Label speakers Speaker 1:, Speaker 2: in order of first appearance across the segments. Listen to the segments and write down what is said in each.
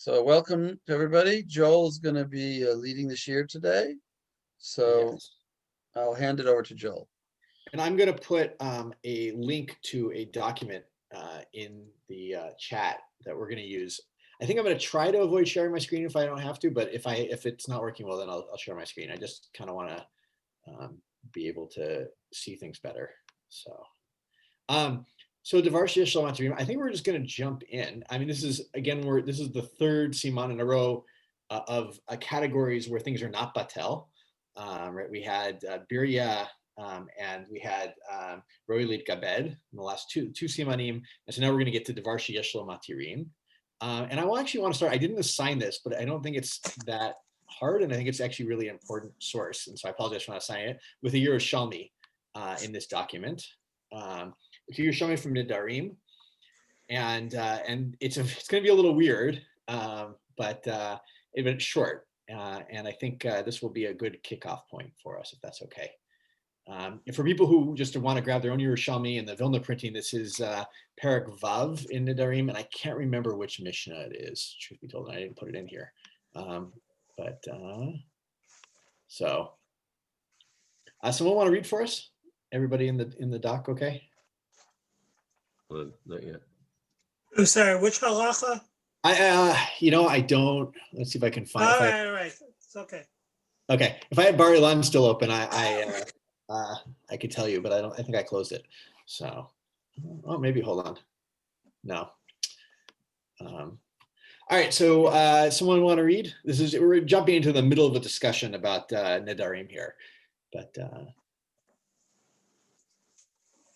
Speaker 1: So welcome to everybody. Joel's going to be leading the shir today. So
Speaker 2: Yes.
Speaker 1: I'll hand it over to Joel.
Speaker 2: And I'm going to put a link to a document in the chat that we're going to use. I think I'm going to try to avoid sharing my screen if I don't have to, but if it's not working well, then I'll share my screen. I just kind of want to be able to see things better. So Devar Yesh Matirin, I think we're just going to jump in. I mean, this is the third Siman in a row of categories where things are not batel. Right? We had Birya and we had Roilit Gabed in the last two Simanim. And so now we're going to get to Devar Yesh Matirin. And I actually want to start, I didn't assign this, but I don't think it's that hard. And I think it's actually really important source. And so I apologize for not assigning it with a Yerushalmi in this document. Yerushalmi from Nidarim. And it's going to be a little weird, but it's short. And I think this will be a good kickoff point for us, if that's okay. And for people who just want to grab their own Yerushalmi and the Vilna printing, this is Perek Vav in Nidarim, and I can't remember which Mishnah it is, truth be told, and I didn't put it in here. Someone want to read for us? Everybody in the doc, okay?
Speaker 3: Well, not yet.
Speaker 4: I'm sorry, which halacha?
Speaker 2: I don't. Let's see if I can find.
Speaker 4: All right. It's okay.
Speaker 2: Okay, if I had Bar Ilan still open, I could tell you, but I think I closed it. So, maybe hold on. No. All right, so someone want to read? We're jumping into the middle of a discussion about Nedarim here, but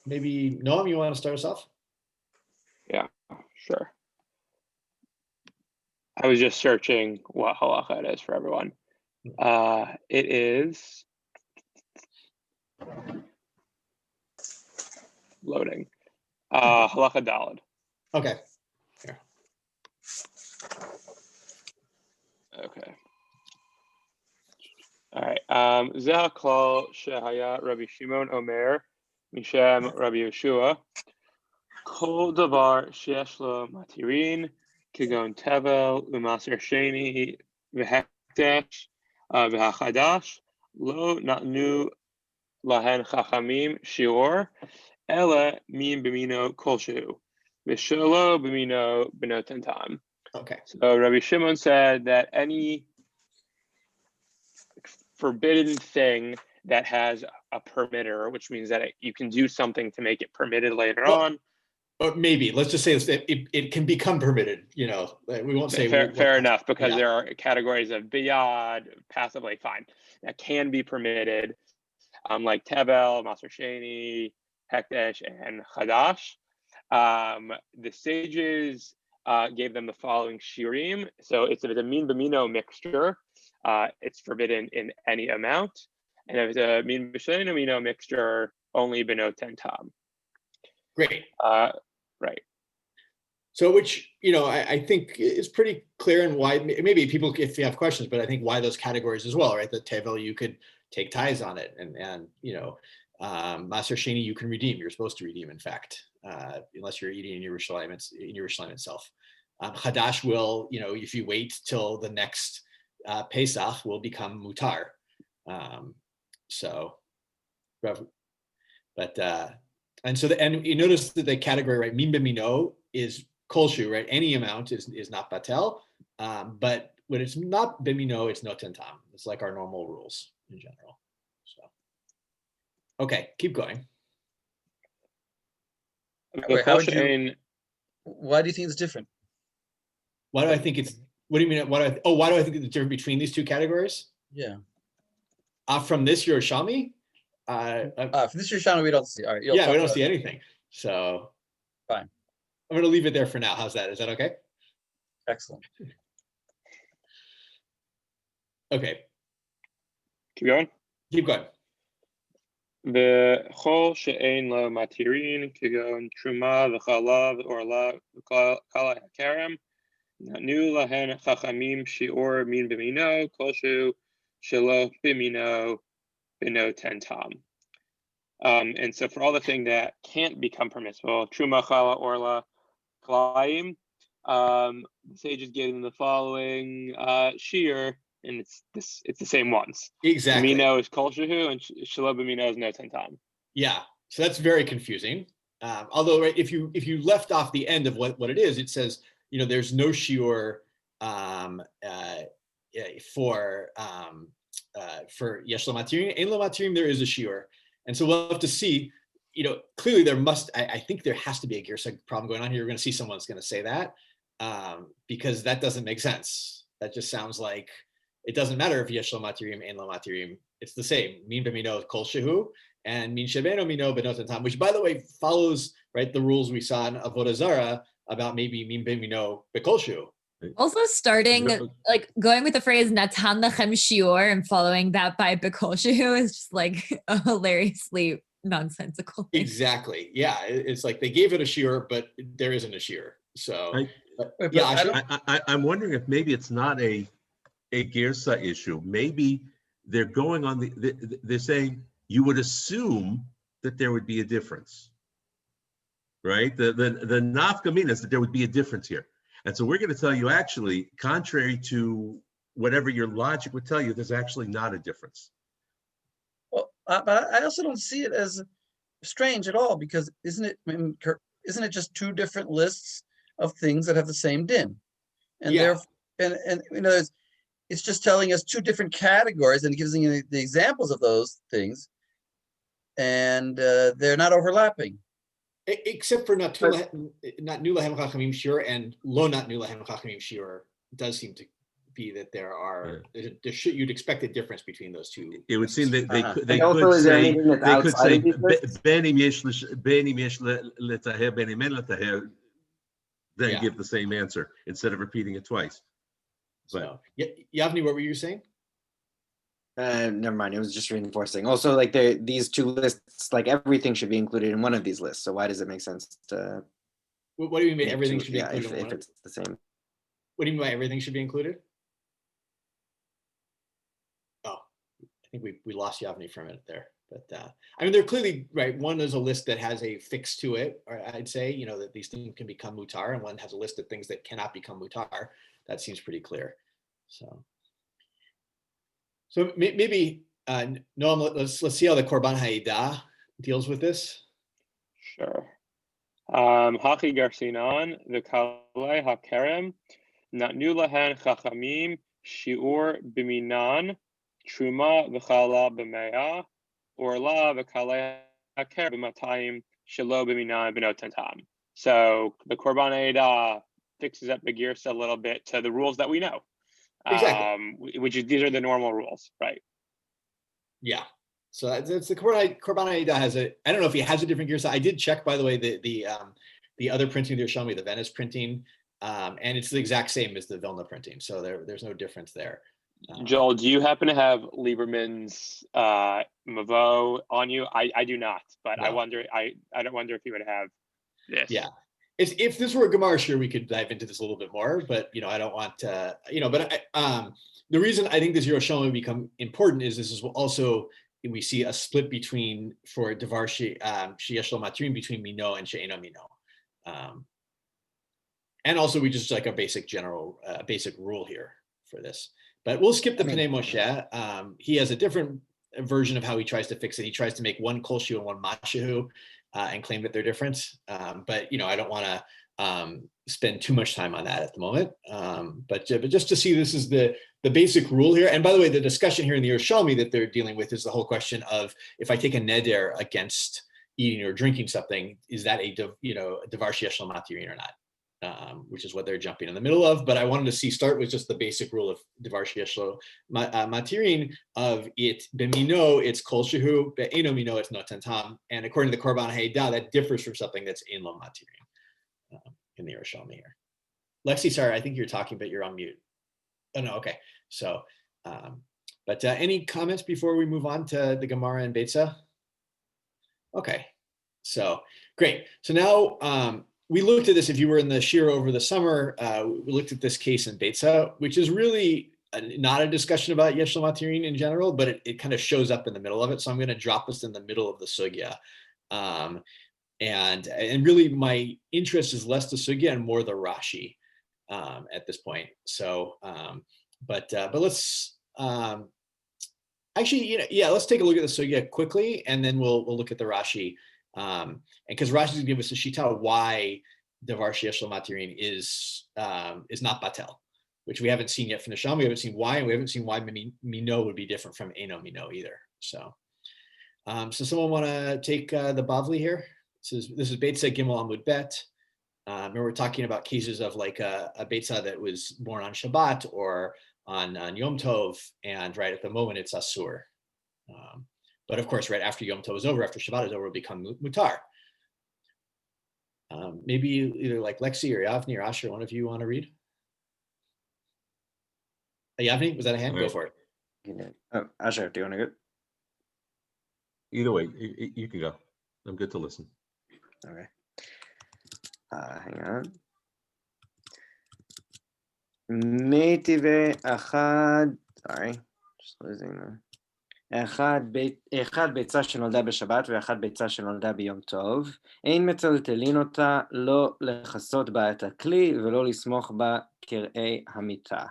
Speaker 2: maybe Noam, you want to start us off?
Speaker 5: Yeah, sure. I was just searching what halacha it is for everyone. It is loading. Halacha Daled.
Speaker 2: Okay. Here.
Speaker 5: Okay. All right. Zeh klal shehaya Rabbi Shimon Omer mishem Rabbi Yeshua kol davar sheyesh lo matirin kigon tevel u'maser sheni v'hekdesh v'hachadash lo natnu lahen chachamim shior ela min b'mino kolshu v'shelo b'mino b'noten tam.
Speaker 2: Okay.
Speaker 5: So Rabbi Shimon said that any forbidden thing that has a permitter, which means that you can do something to make it permitted later on.
Speaker 2: Or maybe let's just say it can become permitted. We won't say
Speaker 5: fair enough, because there are categories of biyad, passively fine, that can be permitted, like tevel, maser sheni, hekdesh, and chadash. The sages gave them the following shirim. So if it's a min b'mino mixture, it's forbidden in any amount, and if it's a min b'shleino mino mixture, only b'noten tam.
Speaker 2: Great.
Speaker 5: Right.
Speaker 2: So which, I think is pretty clear, and why maybe people, if you have questions, but I think why those categories as well, right? The tevel, you could take ties on it, and maser sheni, you can redeem. You're supposed to redeem, in fact, unless you're eating in Yerushalayim itself. Hadash will, if you wait till the next Pesach, will become mutar. And you notice that the category, right, min b'mino is kolshu, right? Any amount is not batel, but when it's not b'mino, it's noten tam. It's like our normal rules in general. So, okay, keep going.
Speaker 1: Wait, why do you think it's different?
Speaker 2: Why do I think it's? What do you mean? Why do I think it's different between these two categories?
Speaker 1: Yeah.
Speaker 2: From this Yerushalmi.
Speaker 1: For this Yerushalmi, we don't see. All right.
Speaker 2: Yeah, we don't see anything. So
Speaker 1: fine.
Speaker 2: I'm going to leave it there for now. How's that? Is that okay?
Speaker 1: Excellent.
Speaker 2: Okay.
Speaker 5: Keep going.
Speaker 2: Keep going.
Speaker 5: The chol she'ein lo matirin kigon truma v'chalav orla v'kala hakerem natnu lahen chachamim shior min b'mino kolshu shelo b'mino b'noten tam. And so for all the thing that can't become permissible, truma, chala, orla, kalayim, The sages gave them the following shiur, and it's the same ones.
Speaker 2: Exactly.
Speaker 5: Mino is kol shehu, and shelo b'mino is no tentam.
Speaker 2: Yeah, so that's very confusing. Although, right, if you left off the end of what it is, it says, there's no shiur for yesh lo matirin, ein lo matirin, there is a shiur, and so we'll have to see. Clearly there must. I think there has to be a Girsa problem going on here. You're going to see someone's going to say that because that doesn't make sense. That just sounds like it doesn't matter if yesh lo matirim, ein lo matirim. It's the same. Min b'mino kol shehu, and min shebeno mino benot tentam, which, by the way, follows the rules we saw in Avodah Zarah about maybe min b'mino bekol shehu.
Speaker 6: Also going with the phrase Natan Lachem Shior and following that by Bekol Shehu is just like a hilariously nonsensical thing.
Speaker 2: Exactly. Yeah. It's like they gave it a shiur, but there isn't a shiur. So
Speaker 3: I'm wondering if maybe it's not a Girsa issue. Maybe they're going on they're saying you would assume that there would be a difference, right? The nafka is that there would be a difference here. And so we're going to tell you, actually, contrary to whatever your logic would tell you, there's actually not a difference.
Speaker 1: Well, but I also don't see it as strange at all, because isn't it just two different lists of things that have the same din? And it's just telling us two different categories, and it gives you the examples of those things, and they're not overlapping.
Speaker 2: Except for not nu lahem chachamim shiur and lo not nu lahem chachamim shiur, does seem to be that there are you'd expect a difference between those two.
Speaker 3: It would seem that they could say ben im yesh letaher ben im en letaher, then give the same answer instead of repeating it twice.
Speaker 2: But Yavni, what were you saying?
Speaker 7: Never mind. It was just reinforcing. Also, like these two lists, like everything should be included in one of these lists. So why does it make sense to?
Speaker 2: What do you mean? Everything should be included
Speaker 7: if it's the same.
Speaker 2: What do you mean by everything should be included? Oh, I think we lost Yavni for a minute there. But I mean, they're clearly right. One is a list that has a fix to it, or I'd say, that these things can become mutar, and one has a list of things that cannot become mutar. That seems pretty clear. So maybe Noam, let's see how the Korban Haidah deals with this.
Speaker 5: Sure. Hachi Garsinan, the Kalei HaKerem, Natnu Lahen Chachamim, Shiur Biminan, Truma V'chala B'mea, Orla V'kalei HaKerem B'matayim, Shelo Biminan B'not Tentam. So the Korban Haidah fixes up the Girsa a little bit to the rules that we know.
Speaker 2: Exactly.
Speaker 5: These are the normal rules, right?
Speaker 2: Yeah. So it's the Korban Haidah has I don't know if he has a different Girsa. I did check, by the way, the other printing they're showing me, the Venice printing, and it's the exact same as the Vilna printing. So there's no difference there.
Speaker 5: Joel, do you happen to have Lieberman's Mavo on you? I do not, but no. I wonder if you would have this.
Speaker 2: Yeah. If this were a Gemara, sure, we could dive into this a little bit more, but I don't want to, but the reason I think this Yerushalmi would become important is this is also, we see a split between, for Devar Sheyesh Lo Matirin, between Mino and She'eno Mino. And also we just like a basic rule here for this, but we'll skip the Pnei Moshe. He has a different version of how he tries to fix it. He tries to make one Kol Shehu and one Mashehu, and claim that they're different. But I don't want to spend too much time on that at the moment. But just to see, this is the basic rule here. And by the way, the discussion here in the Yerushalmi that they're dealing with is the whole question of, if I take a neder against eating or drinking something, is that a Devar Sheyesh Lo Matirin or not? Which is what they're jumping in the middle of. But I wanted to start with just the basic rule of Devar Sheyesh Lo Matirin, of it b'mino, it's kol shehu, be'eno mino, it's not tentam. And according to the Korban Haidah, that differs from something that's ein lo matirin in the Yerushalmi here. Lexi, sorry, I think you're talking, but you're on mute. Oh no, okay. So, but any comments before we move on to the Gemara and Beitza? Okay, so great. So now, we looked at this, if you were in the Shir over the summer, we looked at this case in Beitza, which is really not a discussion about Yesh Lo Matirin in general, but it kind of shows up in the middle of it. So I'm going to drop us in the middle of the sugya. And really my interest is less the sugya and more the Rashi. at this point. So, but let's actually, let's take a look at the sugya quickly, and then we'll look at the Rashi, and because Rashi's gonna give us a shita why davar sheyesh lo matirin is not batel, which we haven't seen yet from the Sham. We haven't seen why, and we haven't seen why mino would be different from eno mino either. So, so someone want to take the Bavli here? This is Beitza Gimel Amud Bet. Remember, we're talking about cases of like a Beitza that was born on Shabbat or on Yom Tov, and right at the moment it's Asur. But of course, right after Yom Tov is over, after Shabbat is over, it'll become Mutar. Maybe either like Lexi or Yavni or Asher, one of you want to read? Yavni, was that a hand? Go for it.
Speaker 7: Asher, do you want to go?
Speaker 3: Either way, you can go. I'm good to listen.
Speaker 7: Okay. Hang on. Metive Achad, sorry, just losing the. אחד ביצה שנולדה בשבת ואחד ביצה שנולדה ביום טוב, אין מטלטלין אותה, לא לכסות בה את הכלי ולא לסמוך בה קרעי המיטה.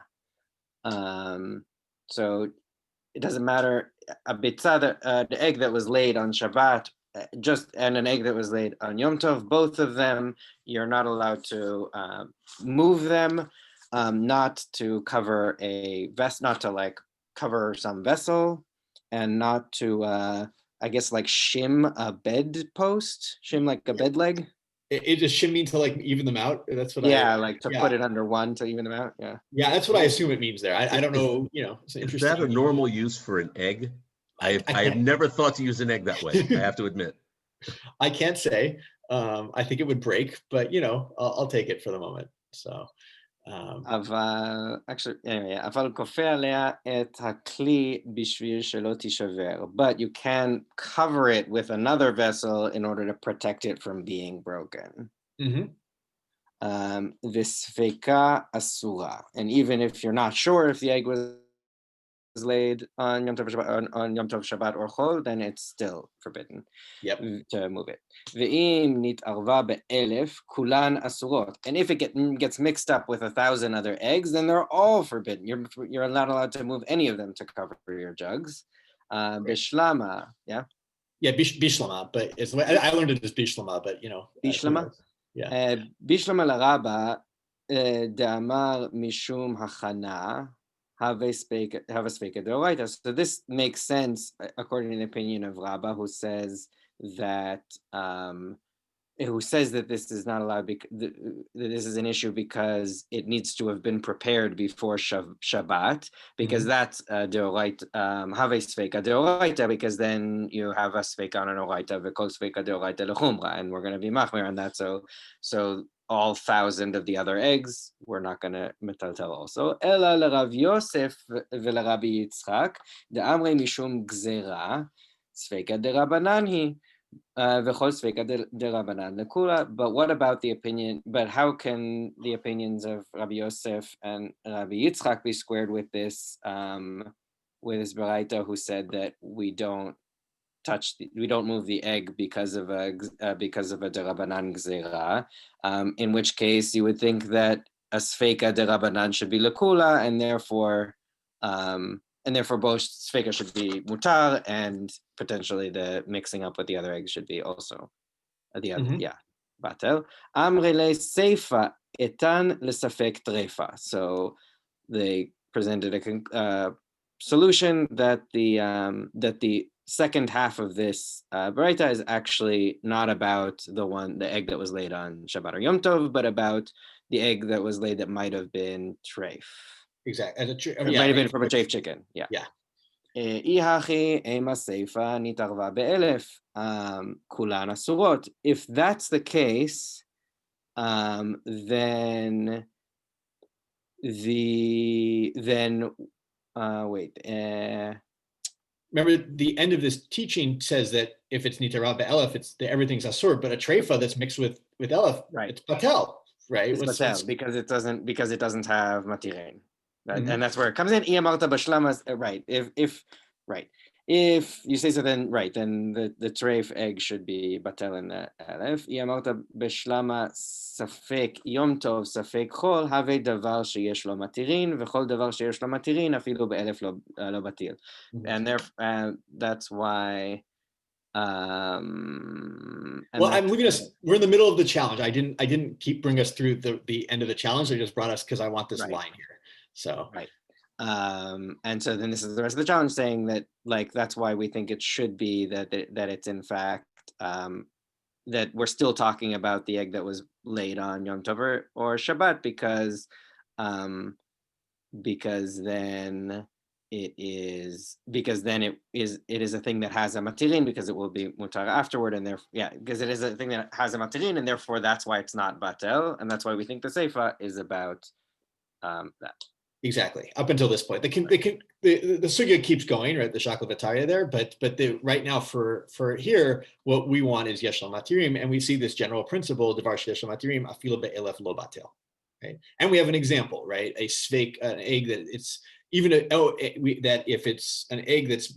Speaker 7: So it doesn't matter, a ביצה, the egg that was laid on Shabbat, and an egg that was laid on Yom Tov, both of them, you're not allowed to move them, not to cover a vest, not to like cover some vessel, and not to, I guess, like shim a bedpost, shim like a bed leg.
Speaker 2: It just shim mean to like even them out. That's what
Speaker 7: like to put it under one to even them out. Yeah.
Speaker 2: Yeah, that's what I assume it means there. I don't know, it's
Speaker 3: Is
Speaker 2: interesting.
Speaker 3: that a normal use for an egg? I have never thought to use an egg that way, I have to admit.
Speaker 2: I can't say. I think it would break, but I'll take it for the moment. So.
Speaker 7: Actually, anyway, אבל כופה עליה את הכלי בשביל שלא תישבר. But you can cover it with another vessel in order to protect it from being broken. וספיקה אסורה. And even if you're not sure if the egg was laid on Yom Tov Shabbat or Chol, then it's still forbidden to move it. ואם נתערבה באלף, כולן אסורות. And if it gets mixed up with 1,000 other eggs, then they're all forbidden. You're not allowed to move any of them to cover your jugs. Bishlama, yeah?
Speaker 2: Yeah, bishlama, but I learned it as bishlama, but
Speaker 7: Bishlama?
Speaker 2: Yeah.
Speaker 7: Bishlama לרבה, דאמר משום הכנה, have a speika deoraita. So this makes sense according to the opinion of Rabbah, who says that this is not allowed because this is an issue because it needs to have been prepared before Shabbat, because that's deoraita, have a speika deoraita, because then you have a speika on an oraita, v'kol speika deoraita lechumra, and we're going to be machmir on that. So all 1,000 of the other eggs, we're not going to metaltel also. Ela l'Rav Yosef v'l'Rabbi Yitzchak, de'amrei mishum gzera, sveika derabanan hi, v'chol sveika derabanan lekula. But what about the opinion, but how can the opinions of Rabbi Yosef and Rabbi Yitzchak be squared with this Baraita who said that we don't move the egg because of a derabanan gzera, in which case you would think that a sfeika derabanan should be lekula, and therefore both sfeika should be mutar, and potentially the mixing up with the other eggs should be also the other, batel. Amre le seifa etan lesafek trefa. So they presented a solution that the second half of this Baraita is actually not about the egg that was laid on Shabbat or Yom Tov, but about the egg that was laid that might have been treif.
Speaker 2: Exactly.
Speaker 7: It might have been from a treif chicken. Yeah. If that's the case, then
Speaker 2: remember, the end of this teaching says that if it's nitara be'elef, everything's asur, but a treifa that's mixed with elef, it's patel, right?
Speaker 7: It's patel because it doesn't have matirin, and that's where it comes in. Right. if you say so, then right, then the treif egg should be batel in the Aleph. Yamarta beshlama safek yom tov safek chol have davar sheyesh lo matirin v'chol davar sheyesh lo matirin afilu be'elef lo batil. And there, that's why.
Speaker 2: Well, I'm leaving us. We're in the middle of the challenge. I didn't bring us through the end of the challenge. I just brought us because I want this
Speaker 7: Right.
Speaker 2: line here. So
Speaker 7: right. And so then this is the rest of the challenge, saying that like that's why we think it should be that it's in fact that we're still talking about the egg that was laid on Yom Tov or Shabbat because then it is a thing that has a matirin because it will be mutar afterward, and because it is a thing that has a matirin, and therefore that's why it's not batel, and that's why we think the seifa is about that.
Speaker 2: exactly up until this point, the sugya keeps going, right? The shaklavataria there, but right now for here, what we want is yesh lo matirim, and we see this general principle devar sheyesh lo matirim afilu be'elef lo batel. Right? And we have an example, right? A sveik, an egg that it's even that if it's an egg that's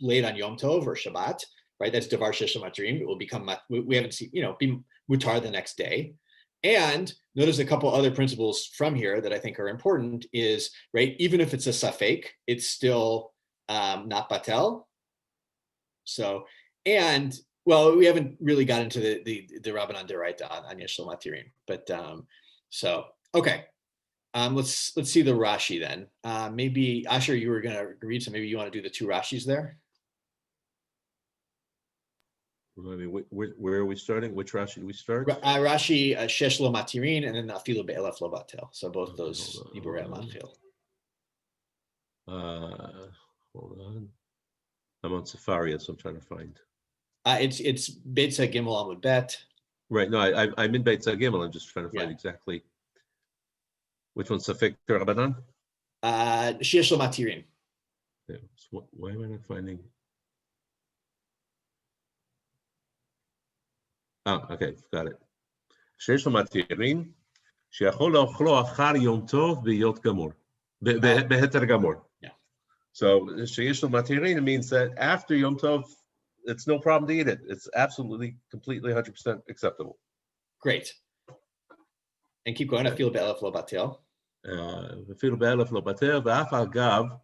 Speaker 2: laid on Yom Tov or Shabbat, right? That's davar sheyesh lo matirim. It will become we haven't seen be mutar the next day. And notice a couple other principles from here that I think are important is right. Even if it's a safek, it's still not batel. So and well, we haven't really got into the Rabbanan Deraita on yesh lo matirim, but. So, okay, let's see the Rashi then. Maybe, Asher, you were going to read, so maybe you want to do the two Rashis there?
Speaker 3: I mean, where are we starting? Which Rashi do we start?
Speaker 2: Rashi, shesh lo matirin, and then afilu be'elef lo batel. So both those Iborei Matfil.
Speaker 3: Hold on. I'm on Safaria, so I'm trying to find.
Speaker 2: It's Beitza Gimel Amud Bet.
Speaker 3: Right. No, I'm in Beit Gimel. I'm just trying to find exactly which one's Safek Rabbanan.
Speaker 2: Sheyesh lo matirin.
Speaker 3: Yeah. So why am I not finding? Oh, okay, got it. Sheyesh lo matirin, sheyachol laochlo achar yom tov b'yot gamur, beheter gamur.
Speaker 2: Yeah.
Speaker 3: So sheyesh lo matirin means that after yom tov, it's no problem to eat it. It's absolutely, completely, 100% acceptable.
Speaker 2: Great. And keep going. Afilu be'elef lo batel.
Speaker 3: Afilu be'elef lo batel, ve'af agav,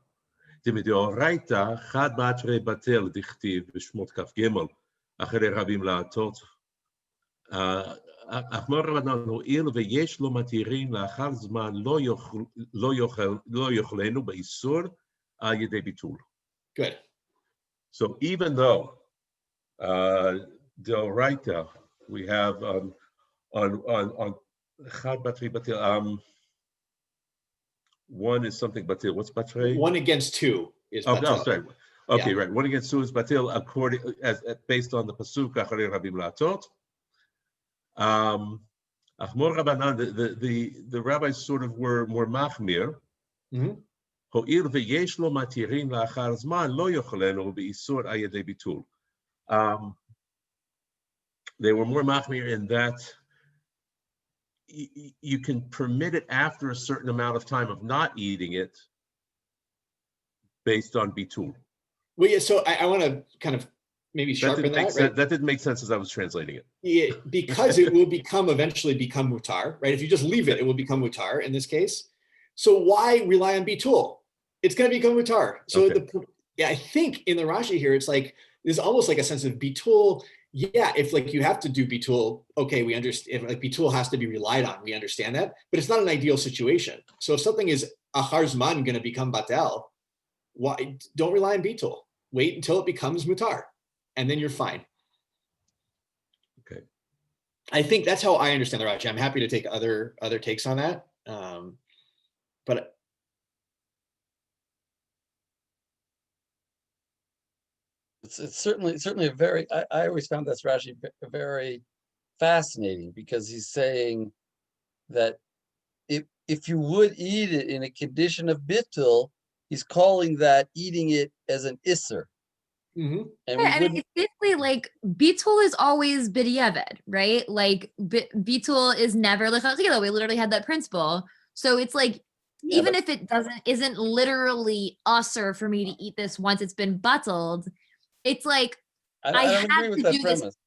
Speaker 3: דמדאורייתא חד בתרי בטל דכתיב בשמות כ"ג אחרי רבים לעטות. אך מור רבנן הואיל ויש לו מתירים לאחר זמן לא יאכלנו באיסור על ידי ביטול.
Speaker 2: Good.
Speaker 3: So even though Deoraita, we have on Chad Batri Batil, one is something Batil. What's Batri?
Speaker 2: 1 against 2 is Batil.
Speaker 3: Oh, sorry. Okay, right. 1 against 2 is Batil according based on the pasuk Acharei Rabim La'atot. Achmor Rabbanan, the rabbis sort of were more machmir. Ho'il ve'yesh lo matirin la'achar zman lo yochalenu be'isur al yedei bitul. They were more machmir in that you can permit it after a certain amount of time of not eating it based on bitul.
Speaker 2: Well, yeah, so I want to kind of maybe sharpen that. Right?
Speaker 3: That didn't make sense as I was translating it.
Speaker 2: Yeah, because it will eventually become mutar, right? If you just leave it, it will become mutar in this case. So why rely on bitul? It's going to become mutar. So okay. I think in the Rashi here, it's like, there's almost like a sense of bitul. Yeah, if like you have to do bitul, okay, we understand. If like bitul has to be relied on, we understand that, but it's not an ideal situation. So if something is achar zman going to become batel, why don't rely on bitul? Wait until it becomes mutar, and then you're fine.
Speaker 3: Okay,
Speaker 2: I think that's how I understand the Rashi. I'm happy to take other takes on that, but.
Speaker 1: It's certainly a very, I always found this Rashi very fascinating, because he's saying that if you would eat it in a condition of bittul, he's calling that eating it as an isser.
Speaker 6: And it's basically like bitul is always b'diavad, right? Like bitul is never lechatchila. We literally had that principle. So it's like
Speaker 1: Yeah,
Speaker 6: even
Speaker 1: but
Speaker 6: if it isn't literally usher for me to eat this once it's been bottled, it's like I
Speaker 1: I don't
Speaker 6: have
Speaker 1: agree with
Speaker 6: to
Speaker 1: that
Speaker 6: do this.
Speaker 1: premise.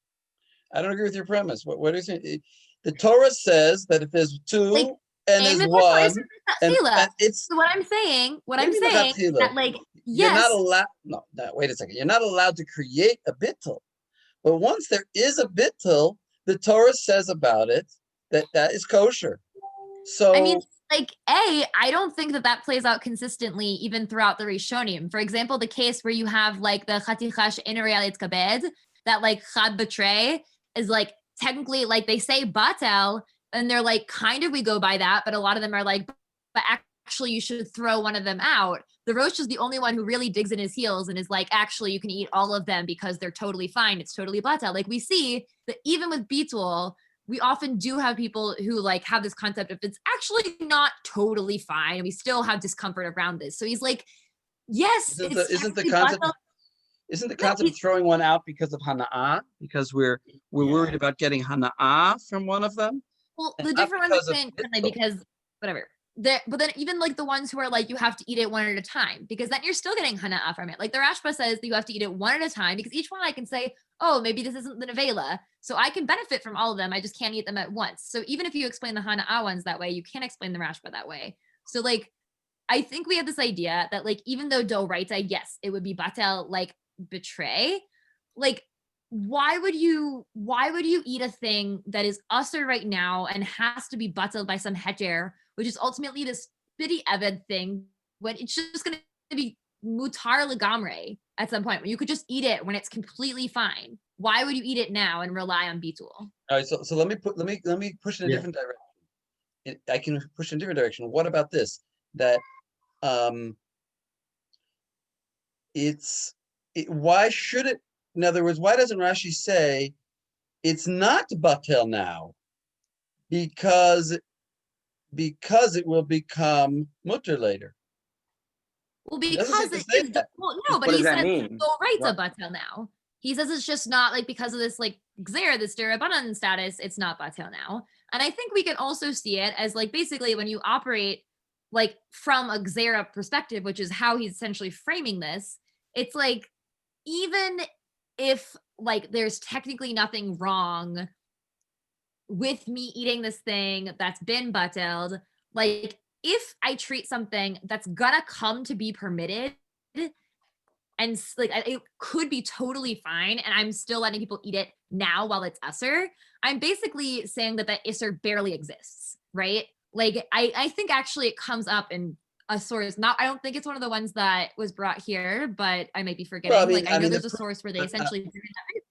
Speaker 1: I don't agree with your premise. What is it? The Torah says that if there's two
Speaker 6: Like,
Speaker 1: and
Speaker 6: Aim
Speaker 1: there's
Speaker 6: before Torah
Speaker 1: one, and
Speaker 6: Tefillah.
Speaker 1: it's
Speaker 6: So what I'm saying
Speaker 1: what do you mean lechatchila?
Speaker 6: that like
Speaker 1: You're not
Speaker 6: yes,
Speaker 1: allowed. No, wait a second. You're not allowed to create a bittul. But once there is a bittul, the Torah says about it that that is kosher.
Speaker 6: I mean,
Speaker 1: So
Speaker 6: like I don't think that plays out consistently even throughout the Rishonim. For example, the case where you have like the chatichash inereal kabed, that like chad betray is like technically like they say batel, and they're like kind of we go by that, but a lot of them are like, but actually you should throw one of them out. The Rosh is the only one who really digs in his heels and is like, actually you can eat all of them because they're totally fine. It's totally batel. Like we see that even with Beetle, we often do have people who like have this concept of it's actually not totally fine and we still have discomfort around this. So he's like, yes, it's
Speaker 1: isn't the
Speaker 6: technically
Speaker 1: concept
Speaker 6: batel.
Speaker 1: isn't the
Speaker 6: No,
Speaker 1: concept of throwing one out because of hana'ah? Because we're worried about getting hana'ah from one of them,
Speaker 6: well,
Speaker 1: and
Speaker 6: the
Speaker 1: not
Speaker 6: different ones
Speaker 1: because
Speaker 6: are
Speaker 1: of
Speaker 6: saying
Speaker 1: bittul.
Speaker 6: because whatever. But then even like the ones who are like you have to eat it one at a time because then you're still getting hana'ah from it. Like the Rashba says that you have to eat it one at a time because each one I can say, oh, maybe this isn't the nevela, so I can benefit from all of them. I just can't eat them at once. So even if you explain the hana'ah ones that way, you can't explain the Rashba that way. So like I think we have this idea that like even though doraita, yes, it would be batel like betray, like why would you eat a thing that is usher right now and has to be batel by some heter, which is ultimately this bitty eved thing when it's just going to be mutar legamre at some point when you could just eat it when it's completely fine. Why would you eat it now and rely on bitul?
Speaker 1: All right, so let me push in a
Speaker 2: Yeah.
Speaker 1: different direction. I can push in a different direction. What about this? That why should it? In other words, why doesn't Rashi say it's not batel now because it will become mutter later?
Speaker 6: Well,
Speaker 1: He doesn't seem
Speaker 6: because
Speaker 1: to
Speaker 6: it
Speaker 1: say
Speaker 6: is
Speaker 1: that.
Speaker 6: well, no, but
Speaker 7: What does
Speaker 6: he
Speaker 7: that
Speaker 6: says
Speaker 7: mean?
Speaker 6: doraita
Speaker 7: What?
Speaker 6: batel now. He says it's just not like because of this like gzera, this derabanan status, it's not batel now. And I think we can also see it as like basically when you operate like from a gzera perspective, which is how he's essentially framing this, it's like even if like there's technically nothing wrong with me eating this thing that's been buttled, like if I treat something that's gonna come to be permitted and like it could be totally fine and I'm still letting people eat it now while it's usser, I'm basically saying that isser barely exists, right? Like I think actually it comes up in a source, not I don't think it's one of the ones that was brought here, but I might be forgetting.
Speaker 1: Well,
Speaker 6: Like I know
Speaker 1: the
Speaker 6: there's a source where they essentially do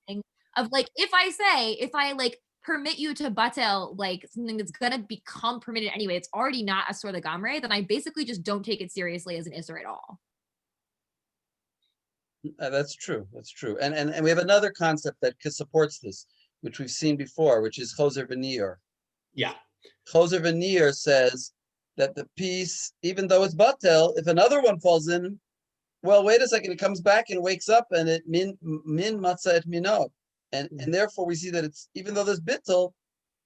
Speaker 6: everything of like if I like permit you to batel like something that's gonna become permitted anyway, it's already not a sort of gamre, then I basically just don't take it seriously as an isser at all.
Speaker 1: That's true. That's true. And we have another concept that supports this, which we've seen before, which is choser v'nior.
Speaker 2: Yeah.
Speaker 1: Choser v'nior says that the piece, even though it's batel, if another one falls in, well, wait a second, it comes back and wakes up and it min matzah et minot. And therefore we see that it's, even though there's bittul,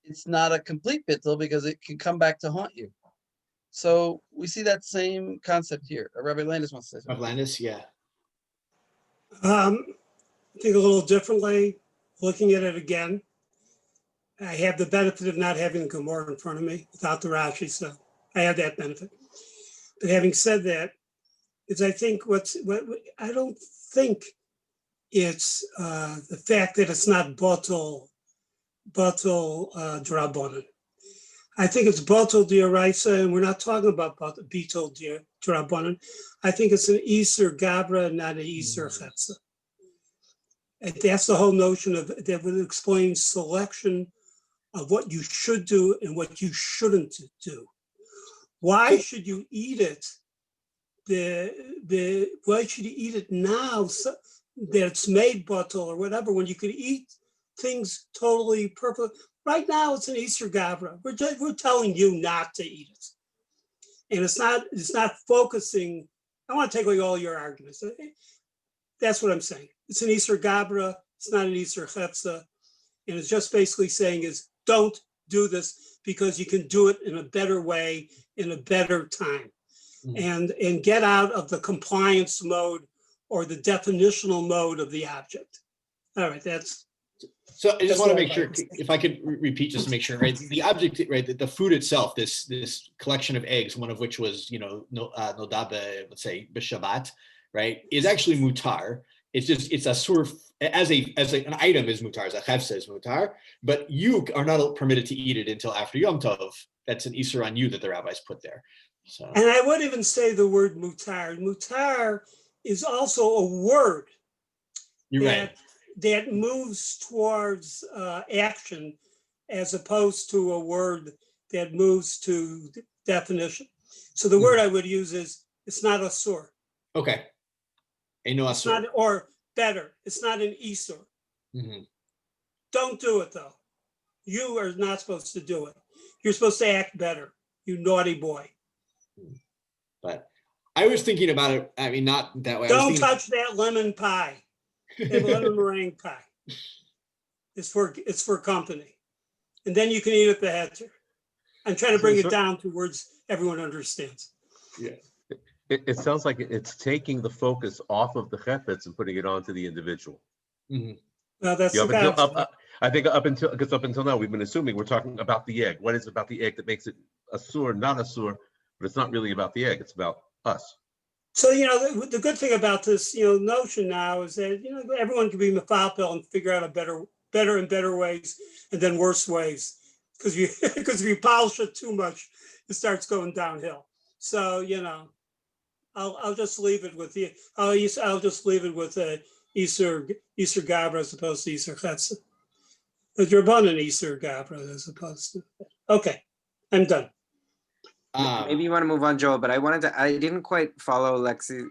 Speaker 1: it's not a complete bittul because it can come back to haunt you. So we see that same concept here. Rabbi Landis wants to say
Speaker 2: Of
Speaker 1: something.
Speaker 2: Landis, yeah.
Speaker 4: I think a little differently, looking at it again. I have the benefit of not having the Gemara in front of me without the Rashi, so I have that benefit. But having said that, is I think what I don't think it's the fact that it's not bottle drabonin. I think it's bottle dioraisa, and we're not talking about beetle drabonin. I think it's an Easter Gabra, not an Easter Chetza. And that's the whole notion of that would explain selection of what you should do and what you shouldn't do. Why should you eat it? Why should you eat it now so that it's made bottle or whatever when you could eat things totally perfect? Right now it's an Easter Gabra. We're telling you not to eat it, and it's not focusing. I want to take away all your arguments. That's what I'm saying. It's an Easter Gabra. It's not an Easter Chetza, and it's just basically saying is don't do this because you can do it in a better way in a better time
Speaker 2: Mhm.
Speaker 4: and get out of the compliance mode or the definitional mode of the object. All right, that's
Speaker 2: So I just
Speaker 4: That's
Speaker 2: want to
Speaker 4: what
Speaker 2: make
Speaker 4: I'd
Speaker 2: sure,
Speaker 4: like to say.
Speaker 2: if I could repeat just to make sure, right? The object, right? The food itself, this collection of eggs, one of which was, nodabe, let's say b'shabbat, right, is actually mutar. It's just it's a sort of an item is mutar, as a chefsa is mutar, but you are not permitted to eat it until after Yom Tov. That's an isur on you that the rabbis put there. So
Speaker 4: And I would even say the word mutar. Mutar is also a word
Speaker 2: you're right.
Speaker 4: that moves towards action as opposed to a word that moves to definition. So the word I would use is it's not a sur.
Speaker 2: Okay. A no
Speaker 4: It's not,
Speaker 2: asur.
Speaker 4: or better, it's not an isur.
Speaker 2: Mhm.
Speaker 4: Don't do it though. You are not supposed to do it. You're supposed to act better, you naughty boy.
Speaker 2: But I was thinking about it. I mean, not that way. I was
Speaker 4: Don't
Speaker 2: thinking.
Speaker 4: touch that lemon pie. That lemon meringue pie. It's for company. And then you can eat at the heter. I'm trying to bring it down to words everyone understands.
Speaker 2: Yeah.
Speaker 3: It sounds like it's taking the focus off of the chefetz and putting it onto the individual.
Speaker 2: Mhm.
Speaker 4: Well, that's
Speaker 3: Yeah,
Speaker 4: the
Speaker 3: up until
Speaker 4: concept.
Speaker 3: I think up until now we've been assuming we're talking about the egg. What is it about the egg that makes it asur, not asur? But it's not really about the egg. It's about us.
Speaker 4: So, the good thing about this, notion now is that, everyone can be methapel and figure out a better ways and then worse ways. Because because if you polish it too much, it starts going downhill. So, I'll just leave it with the I'll just leave it with Easter Gabra as opposed to Easter Chetz. But you're an Easter Gabra as opposed to. Okay, I'm done.
Speaker 7: Maybe you want to move on, Joel, but I didn't quite follow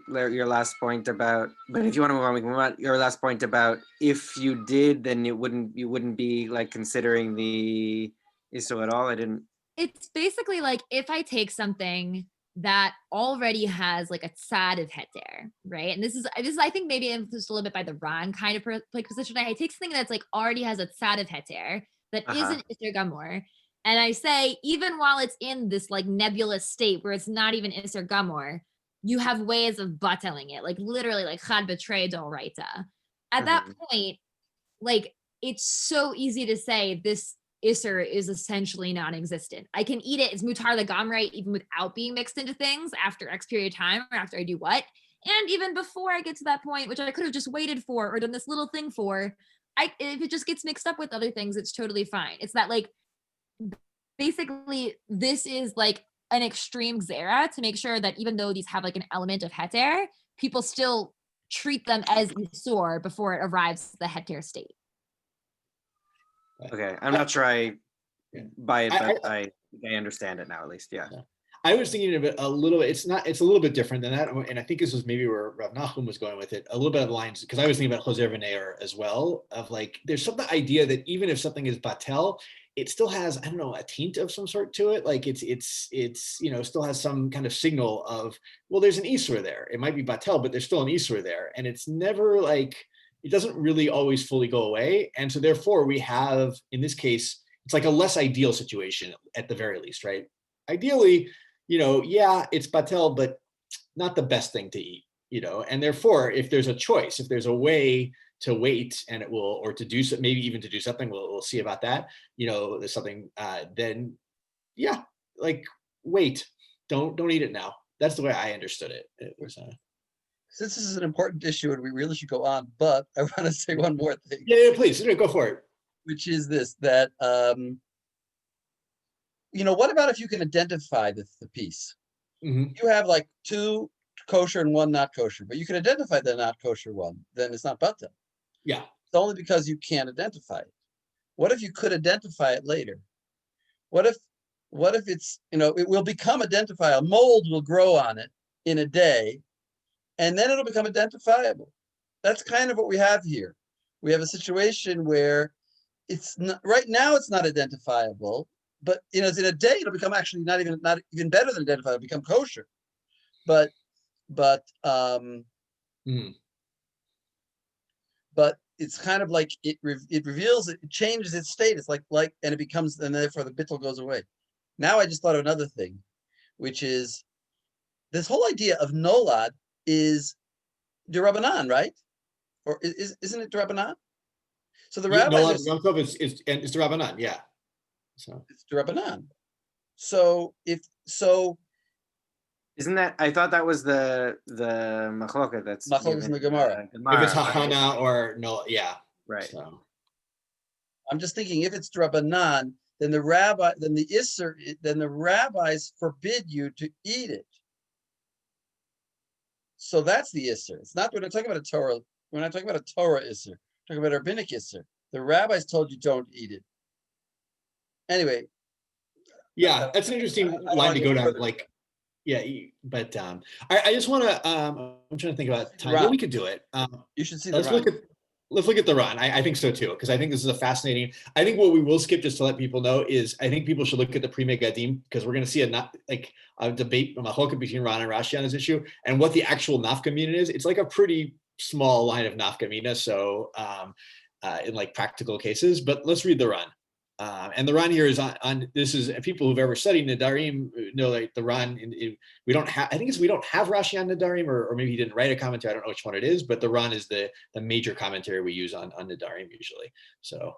Speaker 7: your last point about, but if you want to move on, we can move on. Your last point about if you did, then you wouldn't be like considering the ISO at all. I didn't.
Speaker 6: It's basically like if I take something that already has like a tzad of heter, right? And this is I think maybe influenced a little bit by the Ran kind of like position. I take something that's like already has a tzad of heter that isn't Isser Gamor. And I say, even while it's in this like nebulous state where it's not even Isser Gamor, you have ways of bateling it, like literally like Chad Betray Dol Raita. At that point, like it's so easy to say this Isser is essentially non-existent. I can eat it. It's mutar the gamray even without being mixed into things after X period of time or after I do what. And even before I get to that point, which I could have just waited for or done this little thing for, if it just gets mixed up with other things, it's totally fine. It's that like, basically this is like an extreme xera to make sure that even though these have like an element of heter, people still treat them as isur before it arrives at the heter state.
Speaker 7: Okay, I'm not sure I buy it, but I understand it now at least. Yeah.
Speaker 2: I was thinking of it a little bit. It's a little bit different than that, and I think this was maybe where Rav Nachum was going with it. A little bit of lines because I was thinking about Choser V'Neir as well. Of like, there's some idea that even if something is batel, it still has, I don't know, a taint of some sort to it. Like it's still has some kind of signal of, well, there's an isur there. It might be batel, but there's still an isur there, and it's never like, it doesn't really always fully go away. And so therefore we have, in this case, it's like a less ideal situation at the very least, right? Ideally, yeah, it's batel, but not the best thing to eat, and therefore, if there's a choice, if there's a way to wait and it will, or to do so, maybe even to do something, we'll see about that, there's something, then yeah, like wait, don't eat it now. That's the way I understood it. It was
Speaker 1: Since this is an important issue and we really should go on, but I want to say one more thing.
Speaker 2: Yeah, please, go for it.
Speaker 1: Which is this, that, what about if you can identify the piece?
Speaker 2: Mm-hmm.
Speaker 1: You have like 2 kosher and 1 not kosher, but you can identify the not kosher one, then it's not batel.
Speaker 2: Yeah.
Speaker 1: It's only because you can't identify it. What if you could identify it later? What if it's, it will become identifiable, mold will grow on it in a day, and then it'll become identifiable. That's kind of what we have here. We have a situation where it's not, right now it's not identifiable, but in a day it'll become actually not even better than identifiable, become kosher. But it's kind of like it reveals it changes its state. It's like and it becomes, and therefore the bittul goes away. Now I just thought of another thing. which is this whole idea of nolad is d'Rabbanan, right? Or isn't it d'Rabbanan? So the
Speaker 2: Yeah,
Speaker 1: rabbis
Speaker 2: Yom Tov is the Rabbanan, yeah. So
Speaker 1: it's d'Rabbanan. So
Speaker 7: Isn't that? I thought that was the machloket that's
Speaker 1: Machlokas in the
Speaker 7: given,
Speaker 1: Gemara.
Speaker 2: if it's
Speaker 7: right?
Speaker 2: Hakana or no, yeah.
Speaker 7: Right.
Speaker 2: So
Speaker 1: I'm just thinking if it's d'Rabbanan, then the rabbis forbid you to eat it. So that's the Isser. It's not, we're not talking about a Torah. We're not talking about a Torah Isser. We're talking about a rabbinic Isser. The rabbis told you don't eat it. Anyway.
Speaker 2: yeah, that's an interesting line to go down. Like, yeah, but I just want to. I'm trying to think about time. Yeah, we could do it.
Speaker 1: You should see the
Speaker 2: let's look at the run. I think so too, because I think this is a fascinating. I think what we will skip, just to let people know, is I think people should look at the Pri Megadim, because we're going to see a debate, a machloket between Ran and Rashi on this issue, and what the actual nafkamina is. It's like a pretty small line of nafkamina, so in like practical cases. But let's read the run. And the Ran here is on this is people who've ever studied Nadarim know that the Ran we don't have, I think it's we don't have Rashi on Nadarim, or maybe he didn't write a commentary. I don't know which one it is, but the Ran is the major commentary we use on Nadarim usually. So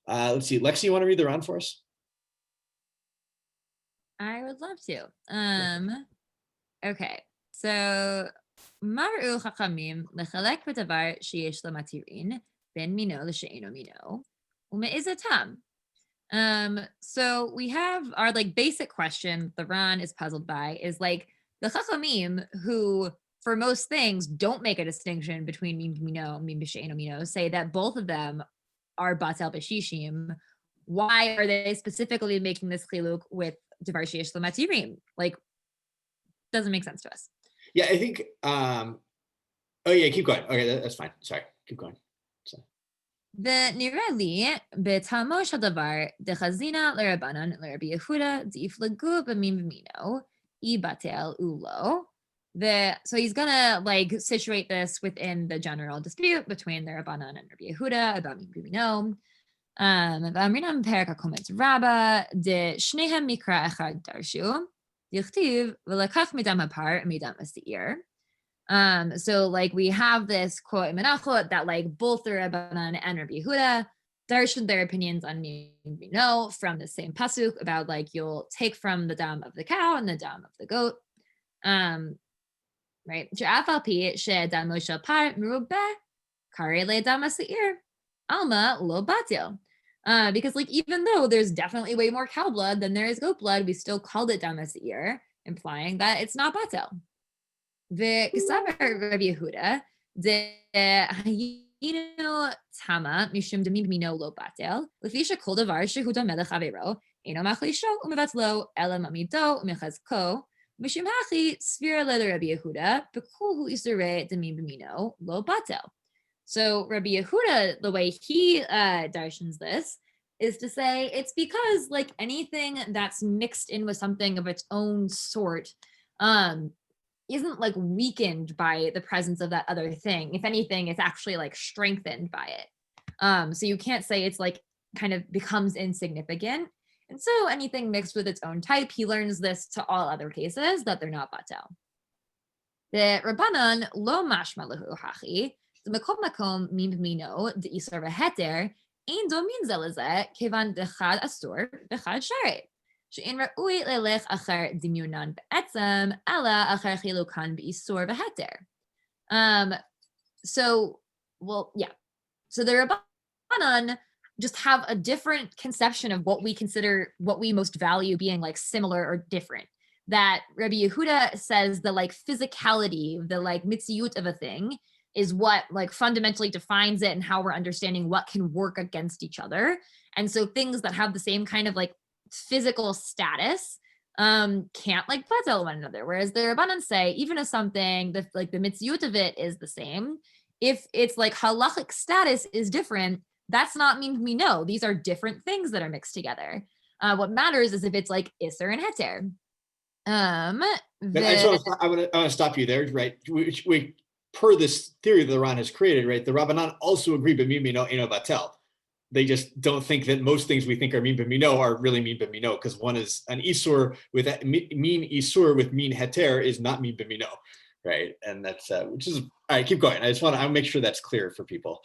Speaker 2: let's see, Lexi, you want to read the Ran for us?
Speaker 6: I would love to. Okay, so Maru Chachamim lechalek b'davar sheyesh lamatirin ben mino l'she'eno mino. So we have our like basic question the Ran is puzzled by is like the Chachamim, who for most things don't make a distinction between mim mino and mim b'she'eno mino, say that both of them are batel b'shishim. Why are they specifically making this chiluk with davar sheyesh lamatirim? Like, doesn't make sense to us.
Speaker 2: Yeah, I think. Oh yeah, keep going. Okay, that's fine. Sorry, keep going.
Speaker 6: ונראה לי, בטעמו של דבר, דחזינה לרבנן לרבי יהודה, דאיפלגו במין ומינו, אי בטל ולא. So he's gonna like situate this within the general dispute between the Rabbanan and Rabbi Yehuda about min v'mino. ואמרינם פרק הקומץ רבה, דשניהם מקרא אחד דרשו, דכתיב ולקח מדם הפר מדם השעיר. So like we have this quote in Menachot that like both the Rabbanan and Rabbi Yehuda darshan their opinions on Mino from the same pasuk about like you'll take from the dam of the cow and the dam of the goat. Right. Alma lo batil. Because like even though there's definitely way more cow blood than there is goat blood, we still called it dam asir, implying that it's not batil. וכסבר רבי יהודה, היינו תמה משום דמים במינו לא בטל, לפי שכל דבר שהוא דומה לחברו, אינו מחלישו ומבטלו, אלא מעמידו ומחזקו, משום הכי סבירה לרבי יהודה, בכל הוא איסורי דמים במינו לא בטל. So Rabbi Yehuda, the way he darshans this, is to say it's because like anything that's mixed in with something of its own sort, isn't like weakened by the presence of that other thing. If anything, it's actually like strengthened by it. So you can't say it's like kind of becomes insignificant. And so anything mixed with its own type, he learns this to all other cases that they're not batel. The Rabbanan lo mashma lehu hachi, the makom makom mim mino de isar v'heter, ein domin zelazeh kevan dechad asur v'chad sharet. שאין ראוי ללך אחר דמיונן בעצם, אלא אחר חילוקן באיסור והתר. So, well, yeah. So the Rabbanan just have a different conception of what we consider, what we most value being like similar or different. That Rabbi Yehuda says the like physicality, the like mitziyut of a thing is what like fundamentally defines it and how we're understanding what can work against each other. And so things that have the same kind of like physical status can't like batel one another, whereas the Rabbanan say even if something the like the mitziyut of it is the same, if it's like halachic status is different, that's not mean we know these are different things that are mixed together. What matters is if it's like iser and heter.
Speaker 2: I want to stop you there, right? We per this theory that the Ran has created, right? The Rabbanan also agree, but mimi no eno batel. they just don't think that most things we think are min b'mino are really min b'mino, because one is an isur with min isur with min heter is not min b'mino, right? And that's which is all right. Keep going. I'll make sure that's clear for people.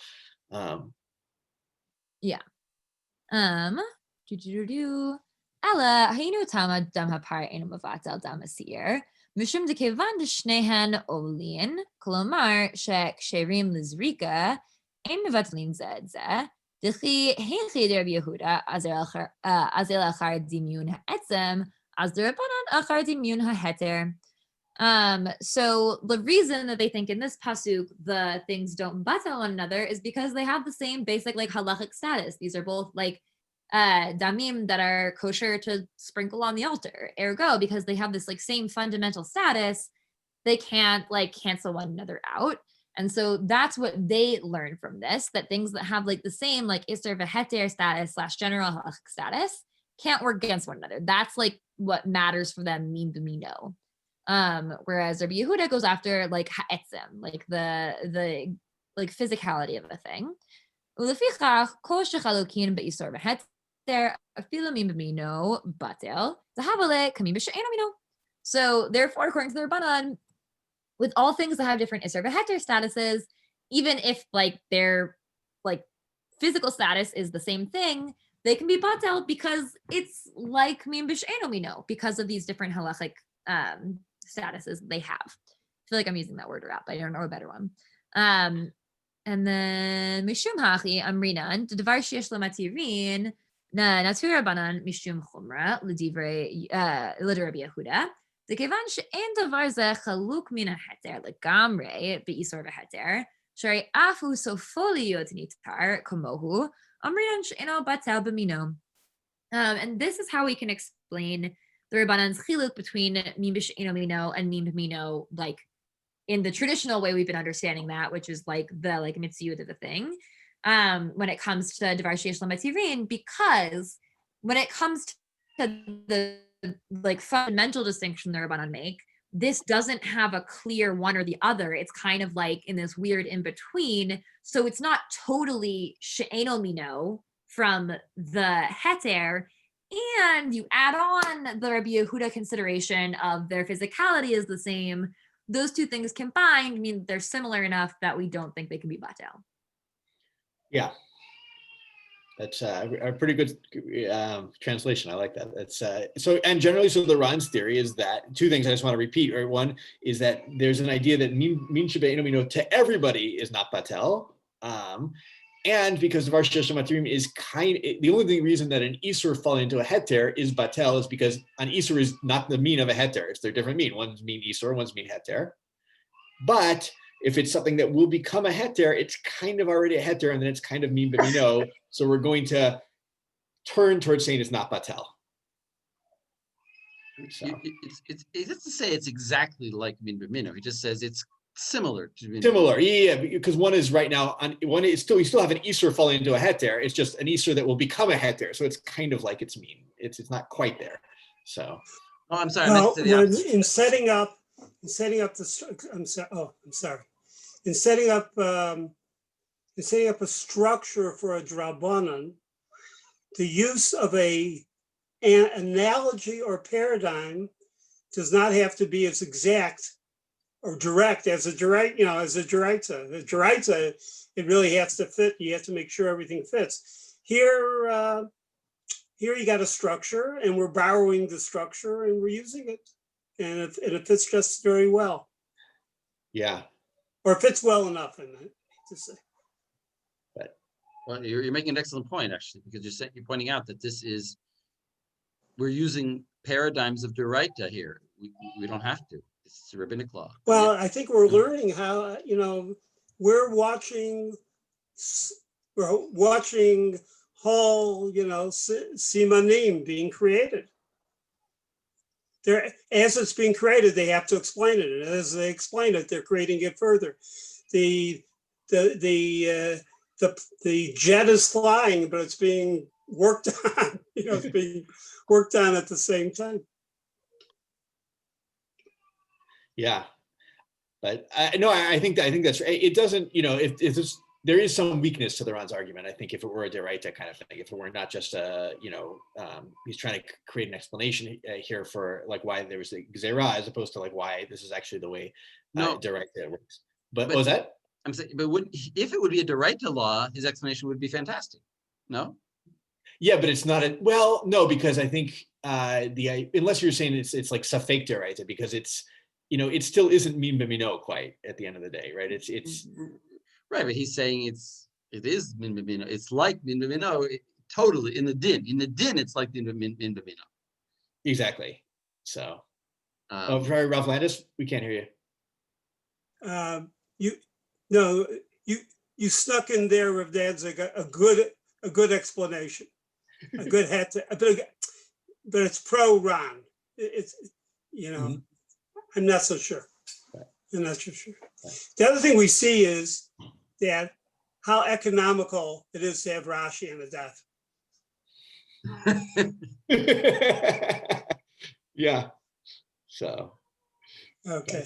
Speaker 6: Yeah. Ella, haynu tama dam hapar enu mavatal dam asir. Mishum de kevan de shnehen olin, kolomar shek sherim lizrika, ein mevatlin zedze. Dechi henchi der Yehuda azel achar dimun ha'etzem, az der Rabbanan achar dimun ha'heter. So the reason that they think in this pasuk the things don't batal one another is because they have the same basic like halachic status. These are both like damim that are kosher to sprinkle on the altar. Ergo, because they have this like same fundamental status, they can't like cancel one another out. And so that's what they learn from this, that things that have like the same like Isser v'heter status / general halachic status can't work against one another. That's like what matters for them, min b'mino. Whereas Rabbi Yehuda goes after like ha'etzem, like the like physicality of a thing. Ulefichach kol shechalukin be'isor v'heter afilu min b'mino batel zahavale kamim b'she'en amino. So therefore, according to the Rabbanan, with all things that have different Isser v'heter statuses, even if like their like physical status is the same thing, they can be batel because it's like min b'she'en amino because of these different halachic statuses they have. I feel like I'm using that word wrap. I don't know a better one. And then mishum hachi amrinan the devar sheyesh lematirin na natur rabbanan mishum chumra l'divrei l'Rabbi Yehuda dekevan she'en davar ze chaluk min haheter legamre be'isor v'heter shari afu sofo liyot nitar komohu amrinan she'eno batel b'mino. And this is how we can explain the Rabbanan's chiluk between min b'she'eno mino and min b'mino, like in the traditional way we've been understanding that, which is like the like mitzvah of the thing, when it comes to devar sheyesh lematirin, because when it comes to the like fundamental distinction the Rabbanan make, this doesn't have a clear one or the other. It's kind of like in this weird in between. So it's not totally she'eno mino from the heter. And you add on the Rabbi Yehuda consideration of their physicality is the same. Those two things combined mean they're similar enough that we don't think they can be batel.
Speaker 2: Yeah, that's a pretty good translation. I like that. That's so. And generally, so the Ran's theory is that two things I just want to repeat. Or one is that there's an idea that min shebe'eno mino to everybody is not batel. And because devar sheyesh lematirin is the only reason that an isur falling into a heter is batel is because an isur is not the mean of a heter. It's their different mean. One's mean isur, one's mean heter. But if it's something that will become a heter, it's kind of already a heter, and then it's kind of mean b'mino. So we're going to turn towards saying it's not batel. So.
Speaker 1: He doesn't say it's exactly like min b'mino. He just says it's similar to min
Speaker 2: similar, yeah, because one is right now on one is still you still have an isur falling into a heter. It's just an isur that will become a heter, so it's kind of like it's mean. It's not quite there. So,
Speaker 1: oh, I'm sorry.
Speaker 4: Well, in setting up the, I'm sorry. In setting up a structure for a drabanan, the use of an analogy or paradigm does not have to be as exact or direct as a direct, as a deraita. The deraita, it really has to fit. You have to make sure everything fits. Here you got a structure, and we're borrowing the structure and we're using it, and it fits just very well.
Speaker 2: Yeah.
Speaker 4: Or it fits well enough, I meant to say.
Speaker 2: But
Speaker 1: well, you're making an excellent point, actually, because you're pointing out that we're using paradigms of deraita here. We don't have to. It's rabbinic law.
Speaker 4: Well, I think we're learning how, we're watching whole, simanim being created. As it's being created, they have to explain it. And as they explain it, they're creating it further. The jet is flying, but it's being worked on. It's being worked on at the same time.
Speaker 2: Yeah, but I think that's right. It doesn't, if there is some weakness to the Ran's argument. I think if it were a deraita kind of thing, if it were not just a, he's trying to create an explanation here for like why there was a gzera as opposed to like why this is actually the way
Speaker 1: No.
Speaker 2: deraita works. But
Speaker 1: But-
Speaker 2: was that?
Speaker 1: I'm saying, but if it would be a deraita law, his explanation would be fantastic. No?
Speaker 2: Yeah, but it's not well, no, because I think unless you're saying it's like safek deraita, because it's, it still isn't min b'mino quite at the end of the day, right? It's
Speaker 1: right, but he's saying it is min b'mino. It's like min b'mino totally in the din. In the din, it's like min b'mino.
Speaker 2: exactly. So,
Speaker 1: Um,
Speaker 2: Ralph Landis, we can't hear you.
Speaker 4: You snuck in there, Rav Danzig, a good explanation, a good hat, but it's pro Ron. It's
Speaker 2: Mhm.
Speaker 4: I'm not so sure.
Speaker 2: Right.
Speaker 4: I'm not so sure. The other thing we see is that how economical it is to have Rashi and a daf.
Speaker 2: Yeah. So.
Speaker 4: Okay.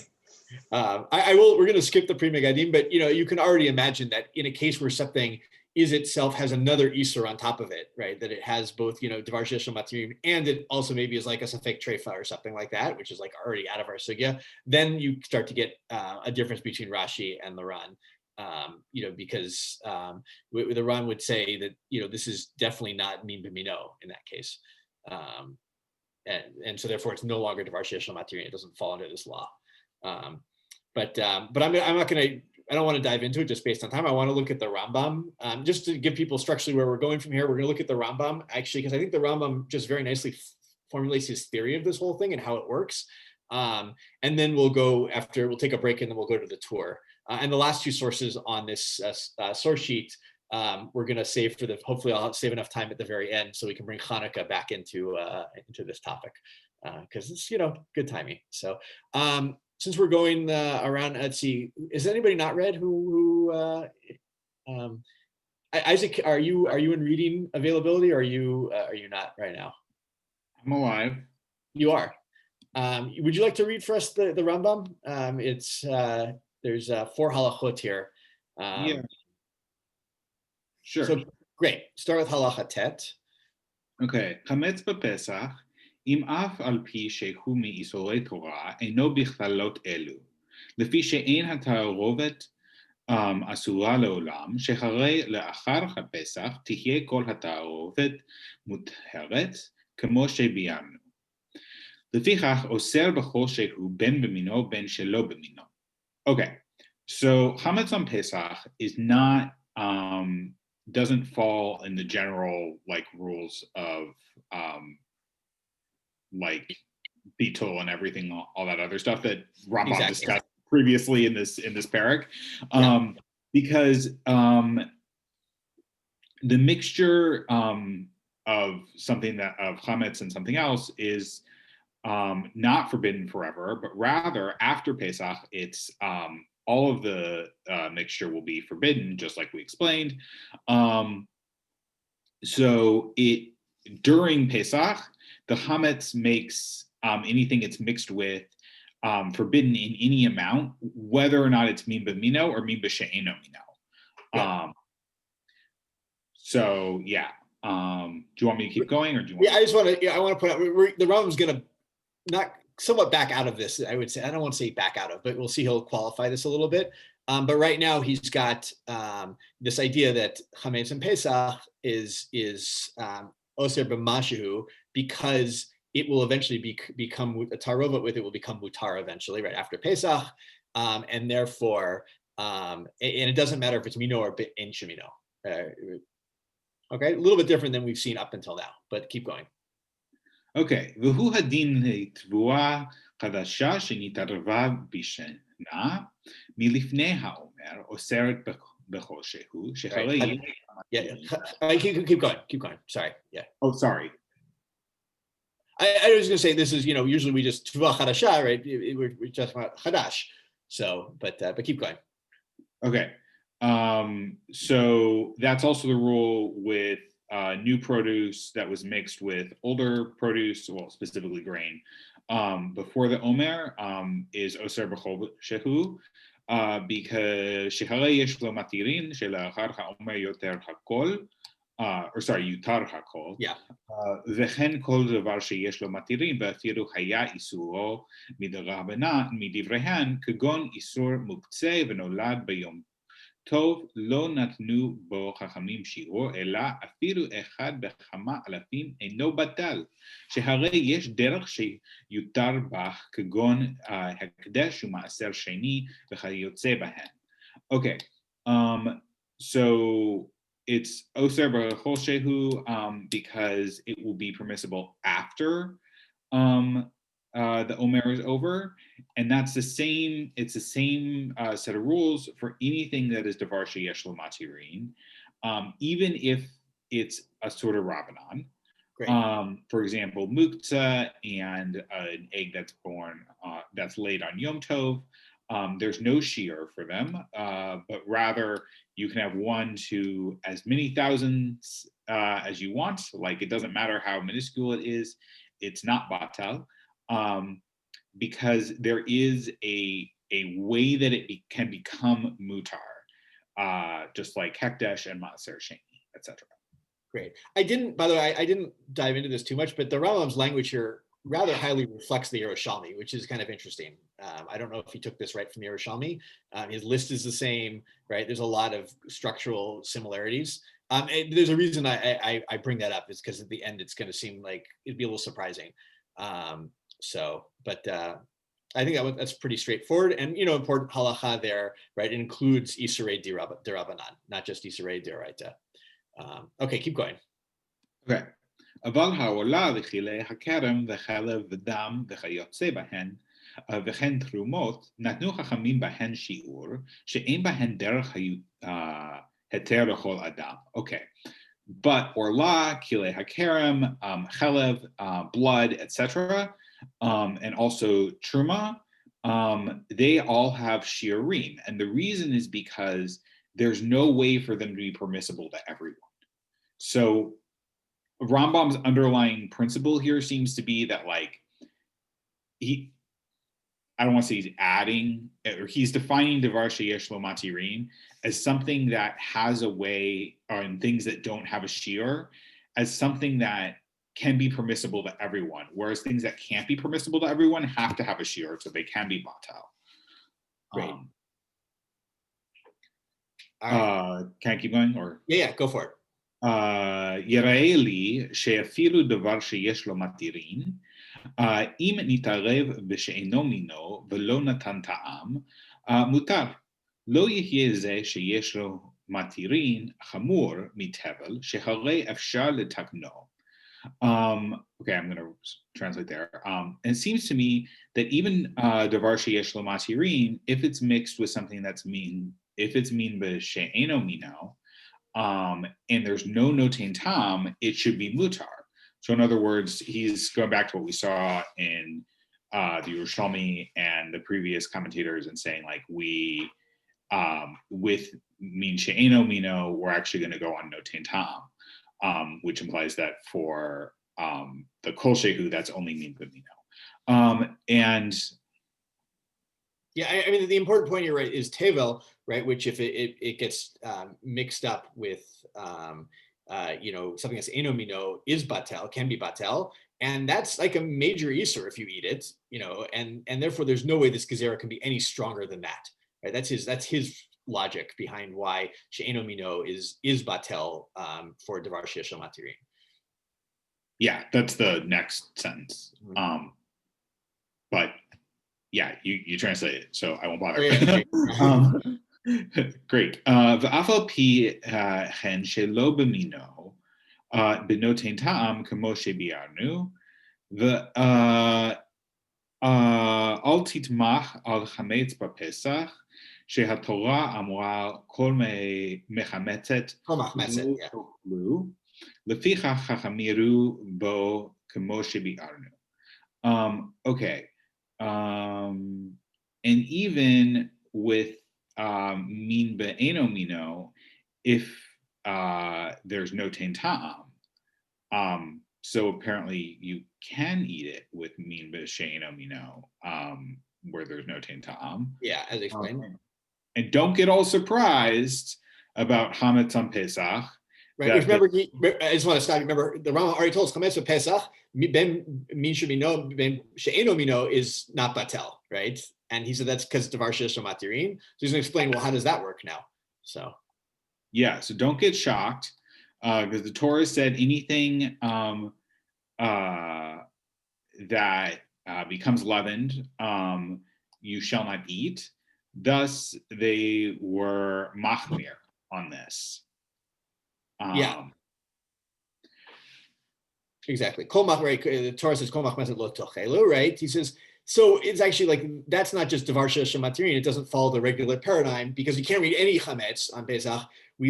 Speaker 2: I will. We're going to skip the Pri Megadim, but you can already imagine that in a case where something is itself has another Isur on top of it, right? That it has both, Devar Shesh and Matirin, and it also maybe is like a Safek Treifa or something like that, which is like already out of our sugya. Then you start to get a difference between Rashi and the Ran, because the Ran would say that this is definitely not min b'mino in that case, and so therefore it's no longer Devar Shesh and Matirin. It doesn't fall under this law. But I'm not going to. I don't want to dive into it just based on time. I want to look at the Rambam, just to give people structurally where we're going from here. We're going to look at the Rambam actually, because I think the Rambam just very nicely formulates his theory of this whole thing and how it works. And then we'll take a break and then we'll go to the tour. And the last two sources on this source sheet, we're going to save hopefully I'll save enough time at the very end so we can bring Hanukkah back into this topic, because it's, good timing. So, since we're going around, let's see, is anybody not read Isaac, are you in reading availability, or are you not right now?
Speaker 8: I'm alive.
Speaker 2: You are. Would you like to read for us the Rambam? There's 4 halachot here.
Speaker 8: Yeah. Sure.
Speaker 2: So great. Start with halacha tet.
Speaker 8: Okay. Chametz בפסח, אם אף על פי שהוא מאיסורי תורה, אינו בכללות אלו. לפי שאין התערובת אסורה לעולם, שהרי לאחר הפסח תהיה כל התערובת מותרת, כמו שביימנו. לפיכך אוסר בכל שהוא בין במינו בין שלא במינו. Okay, so chametz on Pesach is not, doesn't fall in the general rules of beetle and everything, all that other stuff that Rambam discussed previously in this parak, because the mixture of something of chametz and something else is not forbidden forever, but rather after Pesach, it's all of the mixture will be forbidden, just like we explained. So during Pesach, the chametz makes anything it's mixed with forbidden in any amount, whether or not it's min b'mino or min b'she'eno mino. So yeah. Do you want me to keep going, or do you want?
Speaker 2: I want to point out the Rambam's going to not somewhat back out of this. I would say, I don't want to say back out of, but we'll see he'll qualify this a little bit. But right now he's got this idea that chametz and Pesach is oser b'mashu, because it will eventually become a tarovat with it will become mutar eventually, right after Pesach, and therefore, and it doesn't matter if it's mino or in shemino. Okay, a little bit different than we've seen up until now, but keep going.
Speaker 8: Okay, והוא הדין לתבואה חדשה שנתערבה בשנה מלפני האומר, אוסרת בכל שהוא, שחרי...
Speaker 2: Keep going. Sorry, yeah.
Speaker 8: Oh, sorry.
Speaker 2: I was going to say, this is, usually we just tevua chadasha, right? We're just about chadash. So, but keep going.
Speaker 8: Okay. So that's also the rule with new produce that was mixed with older produce, well, specifically grain. Before the Omer is Oser B'chol Shehu. because שהרי יש לו מתירין שלאחר האומר יותר הכל, or sorry, יותר הכל,
Speaker 2: Yeah.
Speaker 8: וכן כל דבר שיש לו מתירין, ואפילו היה איסורו מדבריהן, כגון איסור מוקצה ונולד ביום טוב, לא נתנו בו חכמים שיעור, אלא אפילו אחד בכמה אלפים אינו בטל, שהרי יש דרך שיותר בה, כגון הקדש ומעשר שני וכיוצא בהן. Okay, so it's Oser B'chol Shehu because it will be permissible after the Omer is over, and that's the same. It's the same set of rules for anything that is Davar Sheyesh Lo Matirin, even if it's a sort of Rabbanan.
Speaker 2: Great.
Speaker 8: For example, Muktzah and an egg that's born, that's laid on Yom Tov. There's no shear for them, but rather you can have one to as many thousands as you want. Like, it doesn't matter how minuscule it is. It's not batal, because there is a way that it can become mutar, just like hekdesh and maaser sheni, etc.
Speaker 2: Great. By the way, I didn't dive into this too much, but the Rambam's language here rather highly reflects the Yerushalmi, which is kind of interesting. I don't know if he took this right from the Yerushalmi. His list is the same, right? There's a lot of structural similarities. And there's a reason I bring that up, is because at the end it's going to seem like it'd be a little surprising. But I think that's pretty straightforward, and important halacha there, right? It includes Isurei Dirabanan, not just Isurei Diraita. Okay, keep going.
Speaker 8: Okay. אבל העולה וכלי הכרם וחלב ודם וכיוצא בהן, וכן תרומות, נתנו חכמים בהן שיעור, שאין בהן דרך היתר לכל אדם. Okay. But orla, kile hakerem, chalev, blood, etc., and also truma, they all have shiurim, and the reason is because there's no way for them to be permissible to everyone. So Rambam's underlying principle here seems to be that, like, I don't want to say he's adding, or he's defining Devar Sheyesh Lo Matirin as something that has a way, or in things that don't have a shiur, as something that can be permissible to everyone, whereas things that can't be permissible to everyone have to have a shiur, so they can be batal.
Speaker 2: Great.
Speaker 8: Can I keep going? Or
Speaker 2: yeah, go for it.
Speaker 8: יראה לי שאפילו דבר שיש לו מתירין, אם נתערב בשאינו מינו ולא נתן טעם, מותר. לא יהיה זה שיש לו מתירין חמור מתבל, שהרי אפשר לתקנו. Okay, I'm going to translate there. And it seems to me that even davar sheyesh lo matirin, if it's mixed with something that's mean, if it's mean b'she'eno mino, and there's no notain tam, it should be mutar. So in other words, he's going back to what we saw in the Yerushalmi and the previous commentators, and saying, like, we with min she'eno mino, we're actually going to go on notain tam, which implies that for the kol shehu, that's only min b'mino. And
Speaker 2: yeah, I mean, the important point here, right, is tevel, right, which if it gets mixed up with something that's enomino, is batel, can be batel, and that's like a major isur if you eat it, and therefore there's no way this gezerah can be any stronger than that, right? That's his logic behind why she'enomino is batel for davar sheyesh lo matirin.
Speaker 8: Yeah, that's the next sentence. But yeah, you translate it, so I won't bother. Great. ואף על פי כן שלא במינו, בנותן טעם כמו שביארנו, ואל תתמך על חמץ בפסח, שהתורה אמרה כל מחמצת לא תאכלו, לפיכך חכמירו בו כמו שביארנו. Okay. And even with min be'eno mino, if there's no tain ta'am, so apparently you can eat it with min be'she'eno mino, where there's no tain ta'am.
Speaker 2: Yeah, as explained.
Speaker 8: And don't get all surprised about Hametz on Pesach.
Speaker 2: Right.
Speaker 8: that-
Speaker 2: Remember, I just want to stop. Remember, the Rambam already told us Chametz Pesach, ben min shemino, ben she'eno mino is not batel, right? And he said that's because Davar Shesh Matirin. So he's going to explain, well, how does that work now? So
Speaker 8: Yeah, so don't get shocked, because the Torah said anything that becomes leavened, you shall not eat. Thus, they were machmir on this.
Speaker 2: Yeah. Exactly. Kol mach, right? The Torah says kol machmeset lo tochelu, right? He says, so it's actually like, that's not just Davar Shesh Matirin. It doesn't follow the regular paradigm because you can't read any chametz on Pesach. We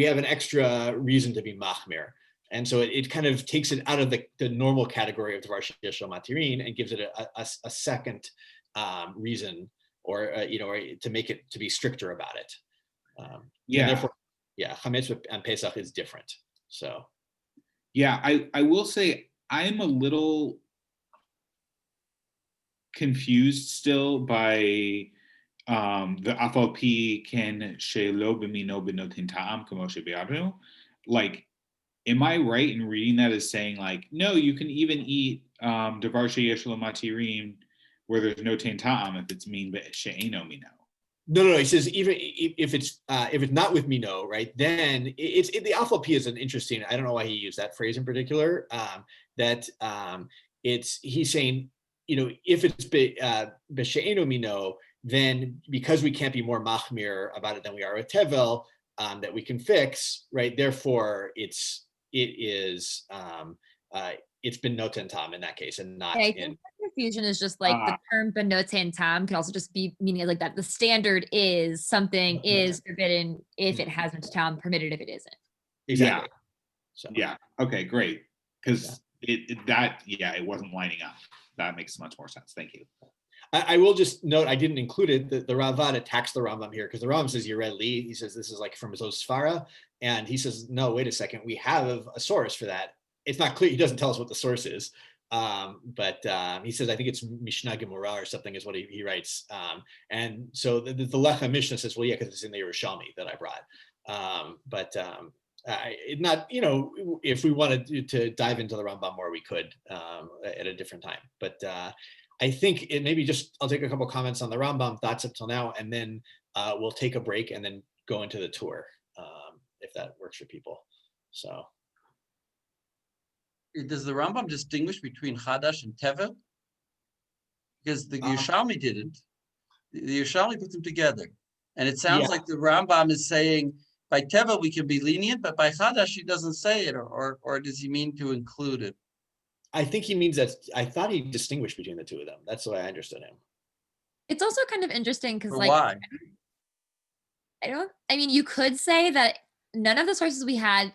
Speaker 2: have an extra reason to be machmir. And so it kind of takes it out of the normal category of Davar Shesh Matirin and gives it a second reason, or or to make it to be stricter about it. And therefore, chametz on Pesach is different. So.
Speaker 8: Yeah, I will say I'm a little confused still by the afal pi ken shelo b'mino b'notin ta'am kamo shebe'adu. Like, am I right in reading that as saying like, no, you can even eat davar sheyesh lo matirin where there's no tin ta'am if it's min she'eno mino?
Speaker 2: No. He says even if it's not with mino, right? Then the alpha p is an interesting. I don't know why he used that phrase in particular. He's saying, if it's b'she'eno mino, then because we can't be more machmir about it than we are with tevel, that we can fix, right? Therefore, it's been noten tam in that case, and not in.
Speaker 6: Confusion is just like the term benoten tam can also just be meaning like that. The standard is something is forbidden if it has tam, permitted if it isn't.
Speaker 2: Exactly.
Speaker 8: Yeah. Okay, great. Because it wasn't lining up. That makes much more sense. Thank you.
Speaker 2: I will just note, I didn't include it. The Ravad attacks the Rambam here because the Rambam says Yered Li. He says this is like from his Sfara, and he says no. Wait a second, we have a source for that. It's not clear. He doesn't tell us what the source is, but he says I think it's Mishnah Gemara or something is what he writes. And so the Lecha Mishnah says, well, yeah, because it's in the Yerushalmi that I brought. If we wanted to dive into the Rambam more, we could at a different time. But I think it maybe I'll take a couple comments on the Rambam thoughts up till now, and then we'll take a break and then go into the tour if that works for people. So.
Speaker 1: Does the Rambam distinguish between Chadash and Tevel? Because the Yerushalmi didn't. The Yerushalmi put them together. And it sounds like the Rambam is saying, by Tevel we can be lenient, but by Chadash he doesn't say it, or does he mean to include it?
Speaker 2: I think he means that. I thought he distinguished between the two of them. That's the way I understood him.
Speaker 6: It's also kind of interesting because
Speaker 1: why?
Speaker 6: You could say that none of the sources we had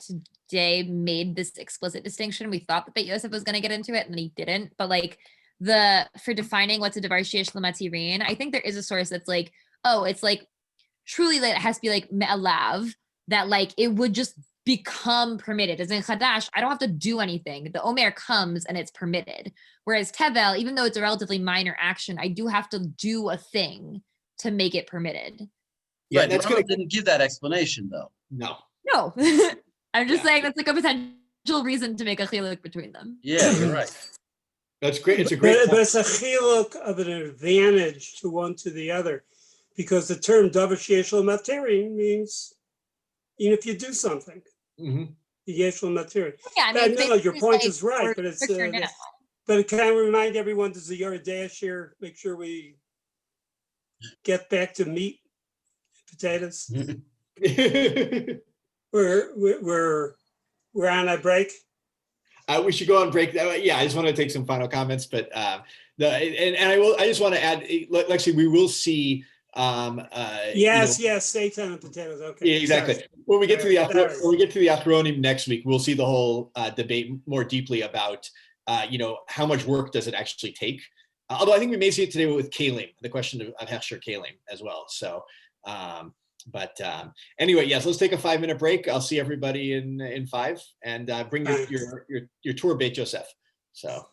Speaker 6: today made this explicit distinction. We thought that Beit Yosef was going to get into it, and then he didn't. But for defining what's a davar sheyesh l'matirin, I think there is a source that's like, oh, it's like truly that it has to be like me'alav, that like it would just become permitted. As in Chadash, I don't have to do anything. The Omer comes and it's permitted. Whereas Tevel, even though it's a relatively minor action, I do have to do a thing to make it permitted.
Speaker 1: Yeah, right, that's good. Didn't give that explanation though.
Speaker 2: No.
Speaker 6: I'm just saying that's like a potential reason to make a chiluk between them.
Speaker 1: Yeah, you're right.
Speaker 2: That's great. It's a great.
Speaker 4: But it's a chiluk of an advantage to one to the other, because the term davar sheyesh lo matirin means even if you do something, yesh lo matirin.
Speaker 6: Yeah,
Speaker 4: no, your point is right, but it's but can I remind everyone there's a Yered dash here? Make sure we get back to meat, potatoes. We're on a break.
Speaker 2: We should go on break. Yeah, I just want to take some final comments, but I just want to add, Lexi, we will see.
Speaker 4: Yes, seitan and potatoes. Okay.
Speaker 2: Yeah, exactly. Sorry. When we get to the Achronim next week, we'll see the whole debate more deeply about how much work does it actually take. Although I think we may see it today with Kalim, the question of Hechsher Kalim as well. So. Anyway, yes, let's take a 5-minute break. I'll see everybody in 5, and bring your tour Beit Yosef. So.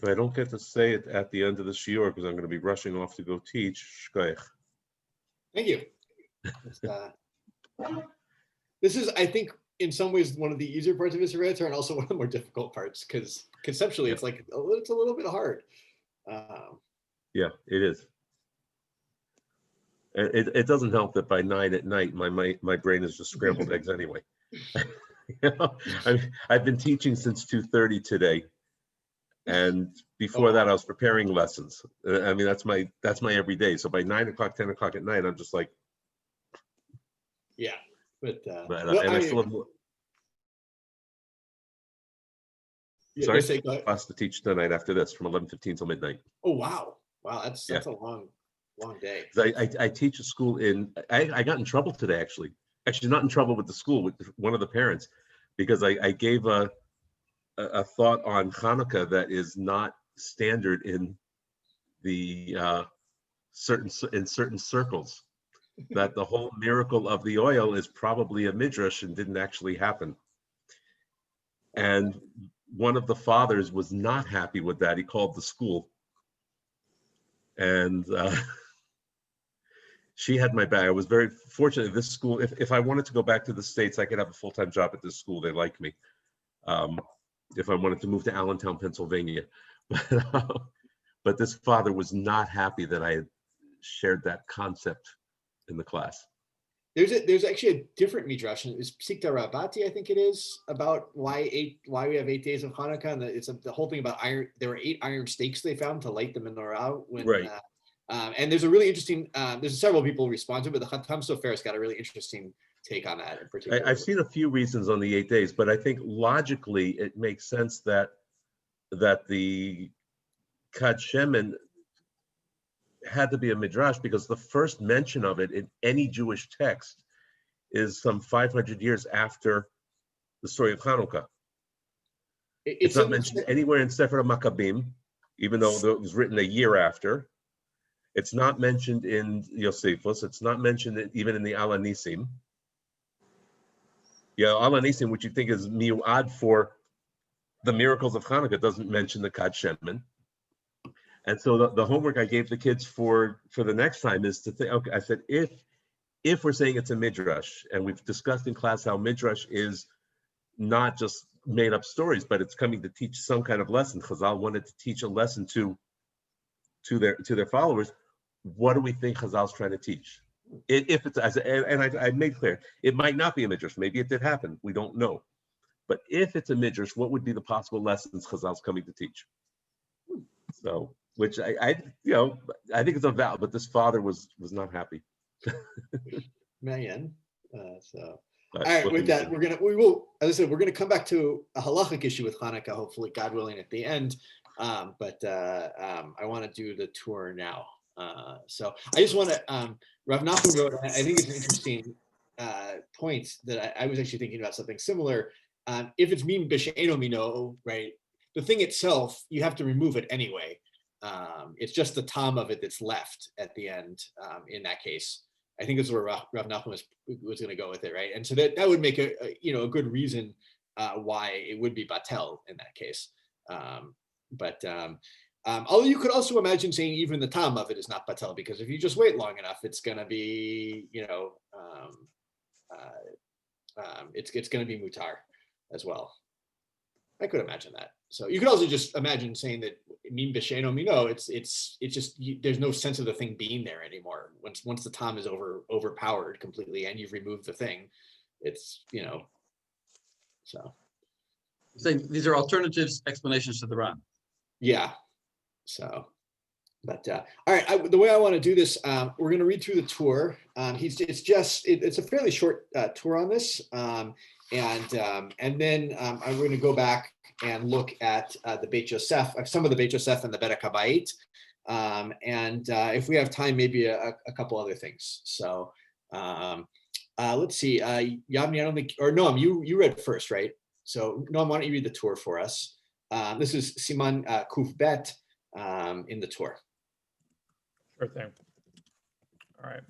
Speaker 3: If I don't get to say it at the end of the shiur, because I'm going to be rushing off to go teach, shkoyach.
Speaker 2: Thank you. This is, I think, in some ways, one of the easier parts of Israel, and also one of the more difficult parts, because conceptually, it's like it's a little bit hard.
Speaker 3: Yeah, it is. It doesn't help that by 9 at night, my brain is just scrambled eggs anyway. You know, I've been teaching since 2:30 today, and before that I was preparing lessons. I mean, that's my everyday. So by 9 o'clock, 10 o'clock at night, I'm just like,
Speaker 2: yeah. But
Speaker 3: I still have more. Sorry, class to teach tonight after this from 11:15 till midnight.
Speaker 2: Oh wow, that's a long day.
Speaker 3: I teach a school in. I got in trouble today actually. Actually, not in trouble with the school, with one of the parents, because I gave a thought on Hanukkah that is not standard in the certain circles. That the whole miracle of the oil is probably a midrash and didn't actually happen. And one of the fathers was not happy with that. He called the school. And she had my back. I was very fortunate. This school, if I wanted to go back to the States, I could have a full-time job at this school. They like me. If I wanted to move to Allentown, Pennsylvania. But this father was not happy that I had shared that concept in the class.
Speaker 2: There's actually a different midrash. It's Psikta Rabati, I think it is, about why we have 8 days of Hanukkah, and it's the whole thing about iron. There were 8 iron stakes they found to light the menorah when.
Speaker 3: Right.
Speaker 2: And there's a really interesting. There's several people respond to it, but the Khatam Sofer's got a really interesting take on that in particular.
Speaker 3: I've seen a few reasons on the 8 days, but I think logically it makes sense that the Kad Shemen had to be a midrash, because the first mention of it in any Jewish text is some 500 years after the story of Hanukkah. It's not mentioned anywhere in Sefer Maccabim, even though it was written a year after. It's not mentioned in Yosefus. It's not mentioned even in the Al Nisim. Yeah, Al Nisim, which you think is mi'uad for the miracles of Hanukkah, doesn't mention the Kad Shemen. And so the homework I gave the kids for the next time is to think, okay, I said, if we're saying it's a midrash, and we've discussed in class how midrash is not just made up stories, but it's coming to teach some kind of lesson. Chazal wanted to teach a lesson to their followers. What do we think Chazal's trying to teach? If it's, I made clear, it might not be a midrash. Maybe it did happen. We don't know. But if it's a midrash, what would be the possible lessons Chazal's coming to teach? So, which I think it's a vow, but this father was not happy.
Speaker 2: Man, so. All right, with that, we will, as I said, we're gonna come back to a halachic issue with Hanukkah, hopefully, God willing, at the end. But I want to do the tour now. So I just want to, Rav Nachum wrote, I think it's an interesting point that I was actually thinking about something similar. If it's min b'she'eno mino, right, the thing itself, you have to remove it anyway. It's just the tom of it that's left at the end in that case. I think that's where Rav Nachum was going to go with it, right? And so that would make a good reason why it would be batel in that case. Although you could also imagine saying even the tom of it is not batel, because if you just wait long enough, it's going to be, it's going to be mutar as well. I could imagine that. So you could also just imagine saying that min b'she'eno mino, it's just there's no sense of the thing being there anymore. Once the tom is overpowered completely and you've removed the thing, it's so.
Speaker 1: Saying these are alternatives, explanations to the Ran.
Speaker 2: Yeah. So, but all right. The way I want to do this, we're going to read through the tour. It's a fairly short tour on this, and then we're going to go back and look at the Beit Yosef, some of the Beit Yosef and the Beit HaKabayit, and if we have time, maybe a couple other things. So let's see. Yavni, I don't think, or Noam, you read first, right? So Noam, why don't you read the tour for us? This is Siman Kuf Bet in the tour.
Speaker 9: Sure thing. All right.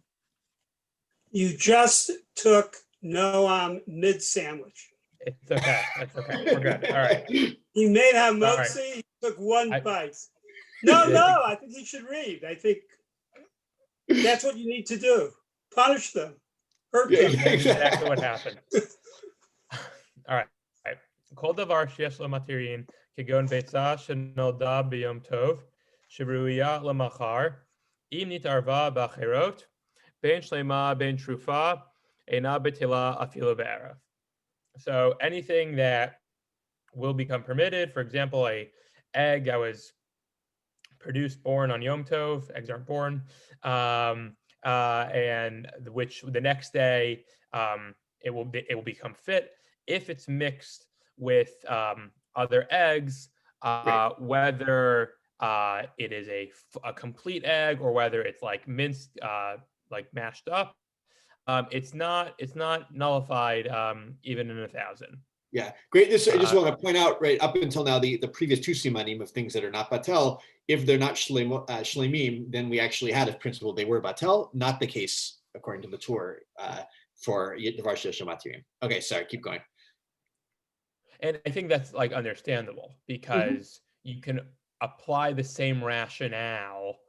Speaker 4: You just took Noam mid-sandwich.
Speaker 9: It's okay. That's okay. We're good. All right.
Speaker 4: He may have
Speaker 9: All right.
Speaker 4: motzi, Took one
Speaker 9: I-
Speaker 4: bite. No,
Speaker 9: Yeah, I
Speaker 4: no, I think you should read. I think that's what you need to do. Punish them. Hurt
Speaker 2: Yeah,
Speaker 4: them.
Speaker 9: That's exactly what happened. All right. כל דבר שיש לו מטירין, כגון ביצה שנולדה ביום טוב, שראויה למחר, אם נתערבה באחרות, בין שלמה בין תרופה, אינה בטלה אפילו בערב. So anything that will become permitted, for example, a egg that was produced, born on Yom Tov, eggs aren't born, and which the next day it will become fit if it's mixed with other eggs, whether it is a complete egg or whether it's like minced, like mashed up. It's not nullified even in 1,000.
Speaker 2: Yeah, great. This I just
Speaker 9: Uh,
Speaker 2: want to point out, right up until now, the previous two simanim of things that are not batel, if they're not shlemim, then we actually had a principle they were batel. Not the case according to the Torah for Devar Sheyesh Lo Matirin. Okay, sorry, keep going.
Speaker 9: And I think that's like understandable because you can apply the same rationale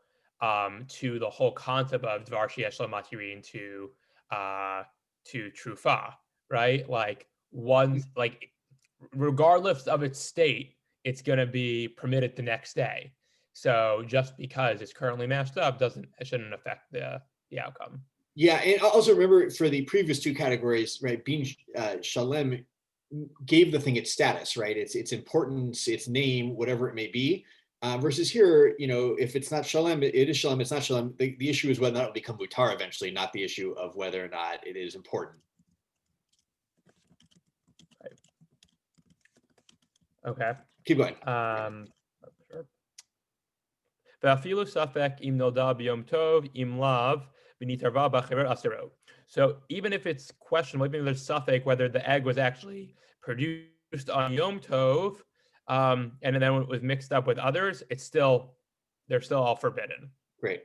Speaker 9: to the whole concept of Dvar Sheyesh Lo Matirin to Trufa, right? Like like regardless of its state, it's going to be permitted the next day. So just because it's currently mashed up shouldn't affect the outcome.
Speaker 2: Yeah, and also remember for the previous two categories, right? Being shalem gave the thing its status, right? Its importance, its name, whatever it may be. Versus here, if it's not shalem, it is shalem. It's not shalem. The issue is whether or not it'll become mutar eventually, not the issue of whether or not it is important.
Speaker 9: Okay.
Speaker 2: Keep going.
Speaker 9: Sure. ואפילו ספק אם נולדה ביום טוב, אם לאו, ונתערבה באחרות אסרו. So even if it's questionable, even if there's suffix whether the egg was actually produced on Yom Tov, and then it was mixed up with others, they're still all forbidden.
Speaker 2: Great.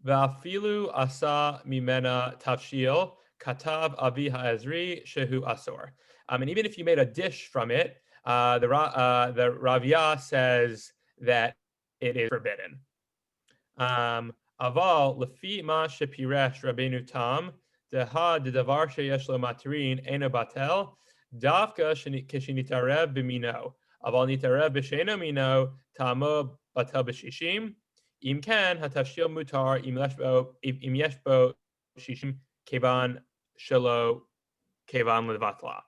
Speaker 9: ואפילו עשה ממנה תבשיל, כתב אבי העזרי שהוא אסור. And even if you made a dish from it, the Ravia says that it is forbidden. אבל לפי מה שפירש רבנו תם, דהה שיש לו מטרין אינו בטל, דווקא כשנתערב במינו, אבל נתערב בשאינו מינו, טעמו בטל בשישים, אם כן, התבשיל מותר אם יש בו שישים כיוון שלא כיוון לבטלה.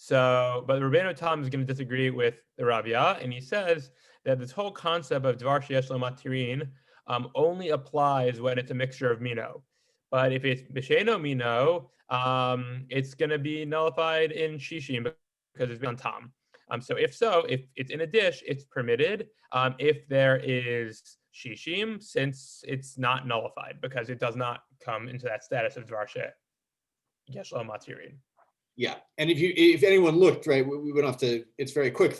Speaker 9: So, but Rabbeinu Tam is going to disagree with the Ravia, and he says that this whole concept of Dvar Sheyesh Lo Matirin only applies when it's a mixture of Mino. But if it's B'Sheino Mino, it's going to be nullified in Shishim because it's on Tam. So if it's in a dish, it's permitted. If there is Shishim, since it's not nullified because it does not come into that status of Dvar Sheyesh Lo Matirin.
Speaker 2: Yeah, and if anyone looked, right, we would have to. It's very quick.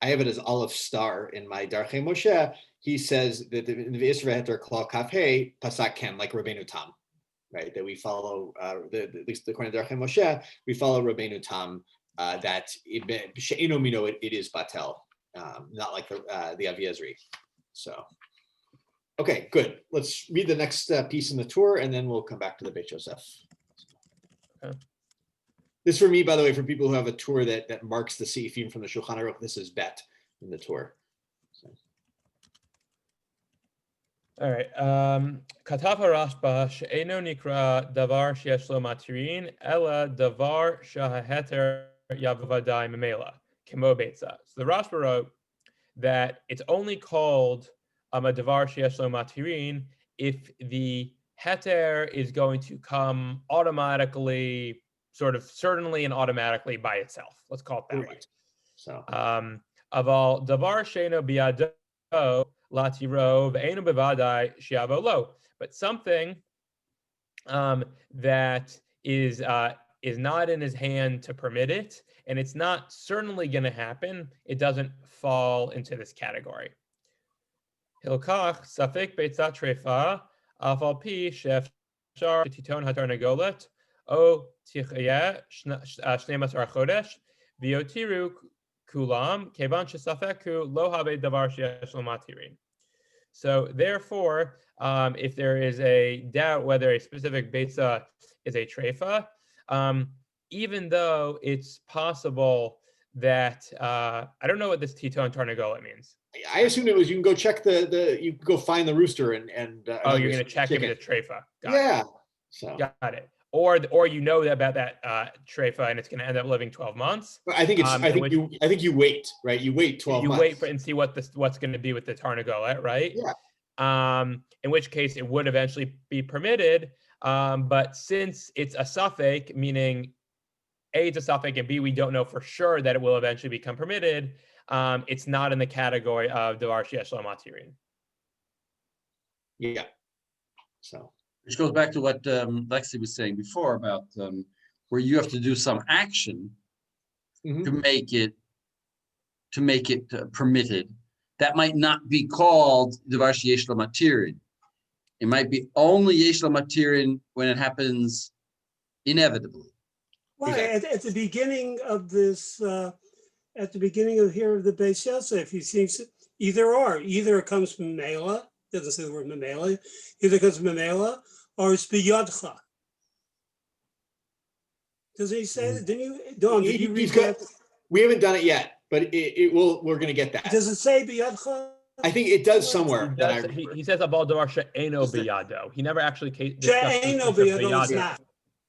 Speaker 2: I have it as olive star in my Darchei Moshe. He says that in the V'Isra Heter Klal Kaf Hey Pasak Ken, like Rabbeinu Tam, right? That we follow, at least according to Darchei Moshe, we follow Rabbeinu Tam that She'eno Mino it is batel, not like the Avi Ezri. So, okay, good. Let's read the next piece in the tour, and then we'll come back to the Beit Yosef.
Speaker 9: Okay.
Speaker 2: This for me, by the way, for people who have a tour that marks the seifim from the Shulchan Aruch, this is bet in the tour. So.
Speaker 9: All right. Katav harashba she'eno nikra davar sheyesh lo matirin ela davar shahaheter yavavadai memela kemo beitza. So the Rashba wrote that it's only called a davar sheyesh lo matirin if the heter is going to come automatically, sort of certainly and automatically by itself. Let's call it that way.
Speaker 2: So,
Speaker 9: aval davar she'eno biado latiro ve'eno bevadai shiavo lo. But something that is not in his hand to permit it, and it's not certainly going to happen, it doesn't fall into this category. Hilkach safek beitzat trefa afal pi shefshar titon hatarnagolet o tichaya 12 chodesh v'yotiru kulam kevan shesafek hu lo habe davar sheyesh lo matirin. So therefore, if there is a doubt whether a specific beitza is a treifa, even though it's possible that I don't know what this Titon Tarnagola means.
Speaker 2: I assumed it was you can go check you can go find the rooster and
Speaker 9: Oh, you're gonna check if it's a treifa.
Speaker 2: Yeah. So
Speaker 9: got it. Or you know about that treifa and it's gonna end up living 12 months.
Speaker 2: I think you wait, right? You wait 12
Speaker 9: you
Speaker 2: months.
Speaker 9: wait for and see what's gonna be with the Tarnagola, right?
Speaker 2: Yeah.
Speaker 9: In which case it would eventually be permitted. But since it's a suffix, meaning A, it's a suffix, and B, we don't know for sure that it will eventually become permitted, it's not in the category of Davar Sheyesh Lo Matirin.
Speaker 2: Yeah. So.
Speaker 1: Which goes back to what Lexi was saying before about where you have to do some action to make it permitted. That might not be called Davar Sheyesh Lo Matirin. It might be only Yesh Lo Matirin when it happens inevitably.
Speaker 4: Well, at the beginning of this, at the beginning of here of the Beis Yosef, he seems either it comes from Mela, doesn't say the word Memela, either it comes from Memela or it's Biyadcha. Doesn't he say that? Didn't you, Don, did you read that?
Speaker 2: We haven't done it yet, but it will. We're going to get that.
Speaker 4: Does it say Biyadcha?
Speaker 2: I think it does somewhere.
Speaker 9: He says about Davar She'eno Biyado. He never actually
Speaker 4: She'eno Biyado is not.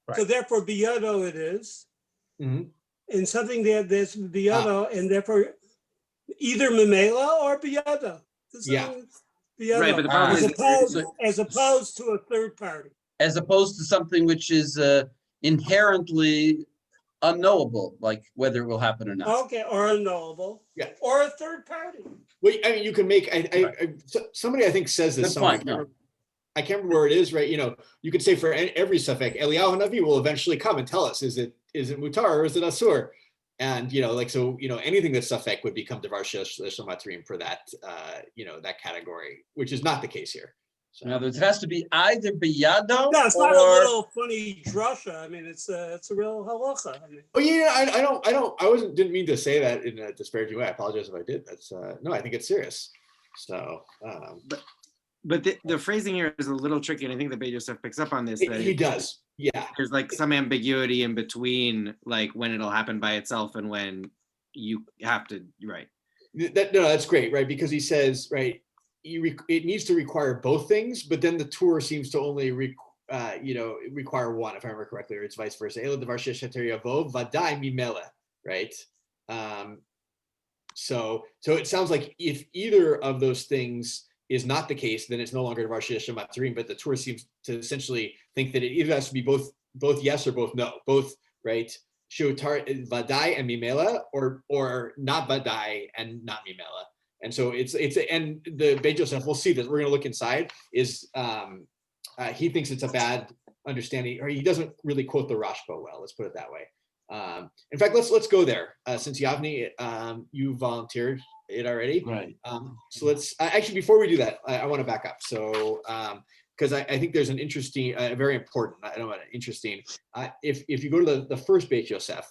Speaker 9: Right.
Speaker 4: So therefore, Biyado it is. And something that's Biyado, and therefore either Memela or Biyado.
Speaker 2: Yeah.
Speaker 4: Biyado,
Speaker 7: Right, but the problem
Speaker 4: as opposed to a third party.
Speaker 1: As opposed to something which is inherently unknowable, like whether it will happen or not.
Speaker 4: Okay, or unknowable.
Speaker 2: Yeah.
Speaker 4: Or a third party.
Speaker 2: Well, I mean, you can make. Somebody I think says this. I can't remember where it is. Right. You know, you could say for every suffix, Eliyahu Hanavi will eventually come and tell us: is it mutar or is it asur? And you know, like so, you know, anything that's suffix would become davar sheyesh lo matirin for that, you know, that category, which is not the case here. So.
Speaker 1: In other words, it has to be either biyado.
Speaker 4: No, it's not a little funny drasha. I mean, it's a real halacha. I mean.
Speaker 2: Oh yeah, I didn't mean to say that in a disparaging way. I apologize if I did. That's no, I think it's serious. So,
Speaker 7: but the phrasing here is a little tricky, and I think the Beis Yosef picks up on this. That
Speaker 2: he does. Yeah.
Speaker 7: There's like some ambiguity in between, like when it'll happen by itself and when you have to. Right.
Speaker 2: That's great, right? Because he says, right. It needs to require both things, but then the tour seems to only require one, if I remember correctly, or it's vice versa. Right? So it sounds like if either of those things is not the case, then it's no longer davar sheyesh lo matirin, but the tour seems to essentially think that it either has to be both yes or both no, both, right? Shutar vadai and mimela, or not vadai and not mimela. And so it's and the Beis Yosef, we'll see this. We're going to look inside. Is he thinks it's a bad understanding, or he doesn't really quote the Rashba well. Let's put it that way. In fact, let's go there. Since Yavni, you volunteered it already,
Speaker 1: right?
Speaker 2: So let's actually before we do that, I want to back up. So because I think there's an interesting, very important. I don't know what interesting. If you go to the first Beis Yosef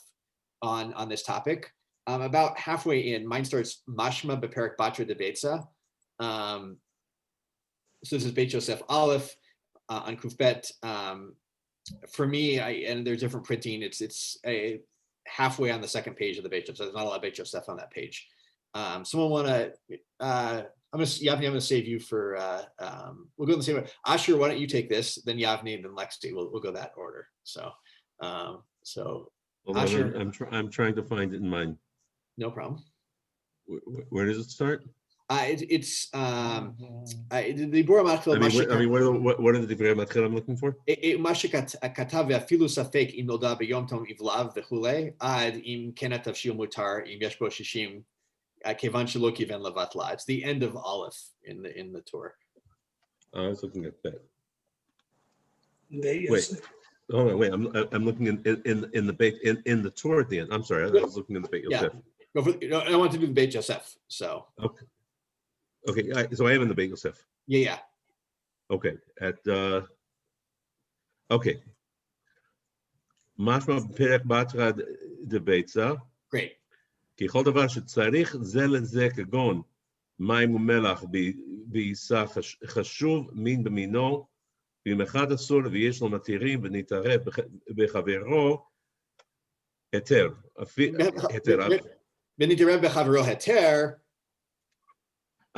Speaker 2: on this topic. About halfway in, mine starts Mashma Beperek Batra de Beitza. So this is Beis Yosef Aleph on Kufbet. For me, and there's different printing. It's a halfway on the second page of the Beis Yosef. There's not a lot of Beis Yosef on that page. Someone want to? Yavni, I'm going to save you for. We'll go in the same way. Asher, why don't you take this? Then Yavni, and then Lexi. We'll go that order. So.
Speaker 3: Asher, I'm trying to find it in mine.
Speaker 2: No problem.
Speaker 3: Where does it start?
Speaker 2: It's the Bora Matchil.
Speaker 3: I mean, what are the Bora Matchil I'm looking for?
Speaker 2: Katav ve'afilu safek im nolda b'yom tom ivlav v'chulei ad im kenet tavshil mutar im yesh bo shishim kevan shelo kiven levatla. It's the end of Aleph in the Torah.
Speaker 3: I was looking at that.
Speaker 4: Wait.
Speaker 3: Oh wait, I'm looking in the Torah at the end. I'm sorry, I was looking in the Beis Yosef.
Speaker 2: I want to do the Beis Yosef. So
Speaker 3: okay. So I am in the Beis Yosef.
Speaker 2: Yeah.
Speaker 3: Okay. Okay. Mashma Perek Batra de Beitza.
Speaker 2: Great.
Speaker 3: כי כל דבר שצריך זה לזה כגון מים ומלח בעיסה חשוב מין במינו, ואם אחד אסור ויש לו מתירים ונתערב בחברו, היתר.
Speaker 2: ונתערב בחברו היתר.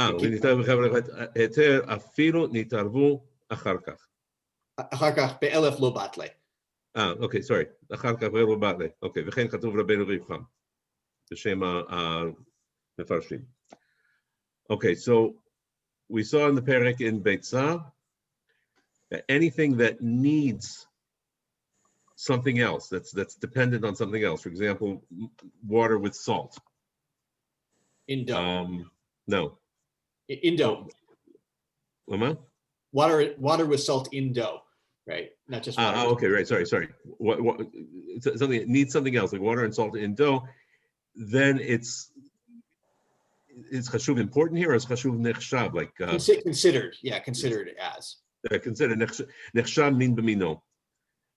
Speaker 3: ונתערב בחברו היתר, אפילו נתערבו אחר כך.
Speaker 2: אחר כך באלף לא בטלה.
Speaker 3: אוקיי, סורי. אחר כך באלף לא בטלה. אוקיי, וכן כתוב רבנו ריחם, בשם המפרשים. Okay, so we saw in the parak in Beitzah that anything that needs something else, that's dependent on something else, for example, water with salt.
Speaker 2: In dough.
Speaker 3: No.
Speaker 2: In dough. Water with salt in dough, right? Not just water.
Speaker 3: Okay, right, sorry. What, something that needs something else, like water and salt in dough, then is chashuv important here, or is chashuv nechshab, like
Speaker 2: considered as
Speaker 3: considered nechshab min b'mino,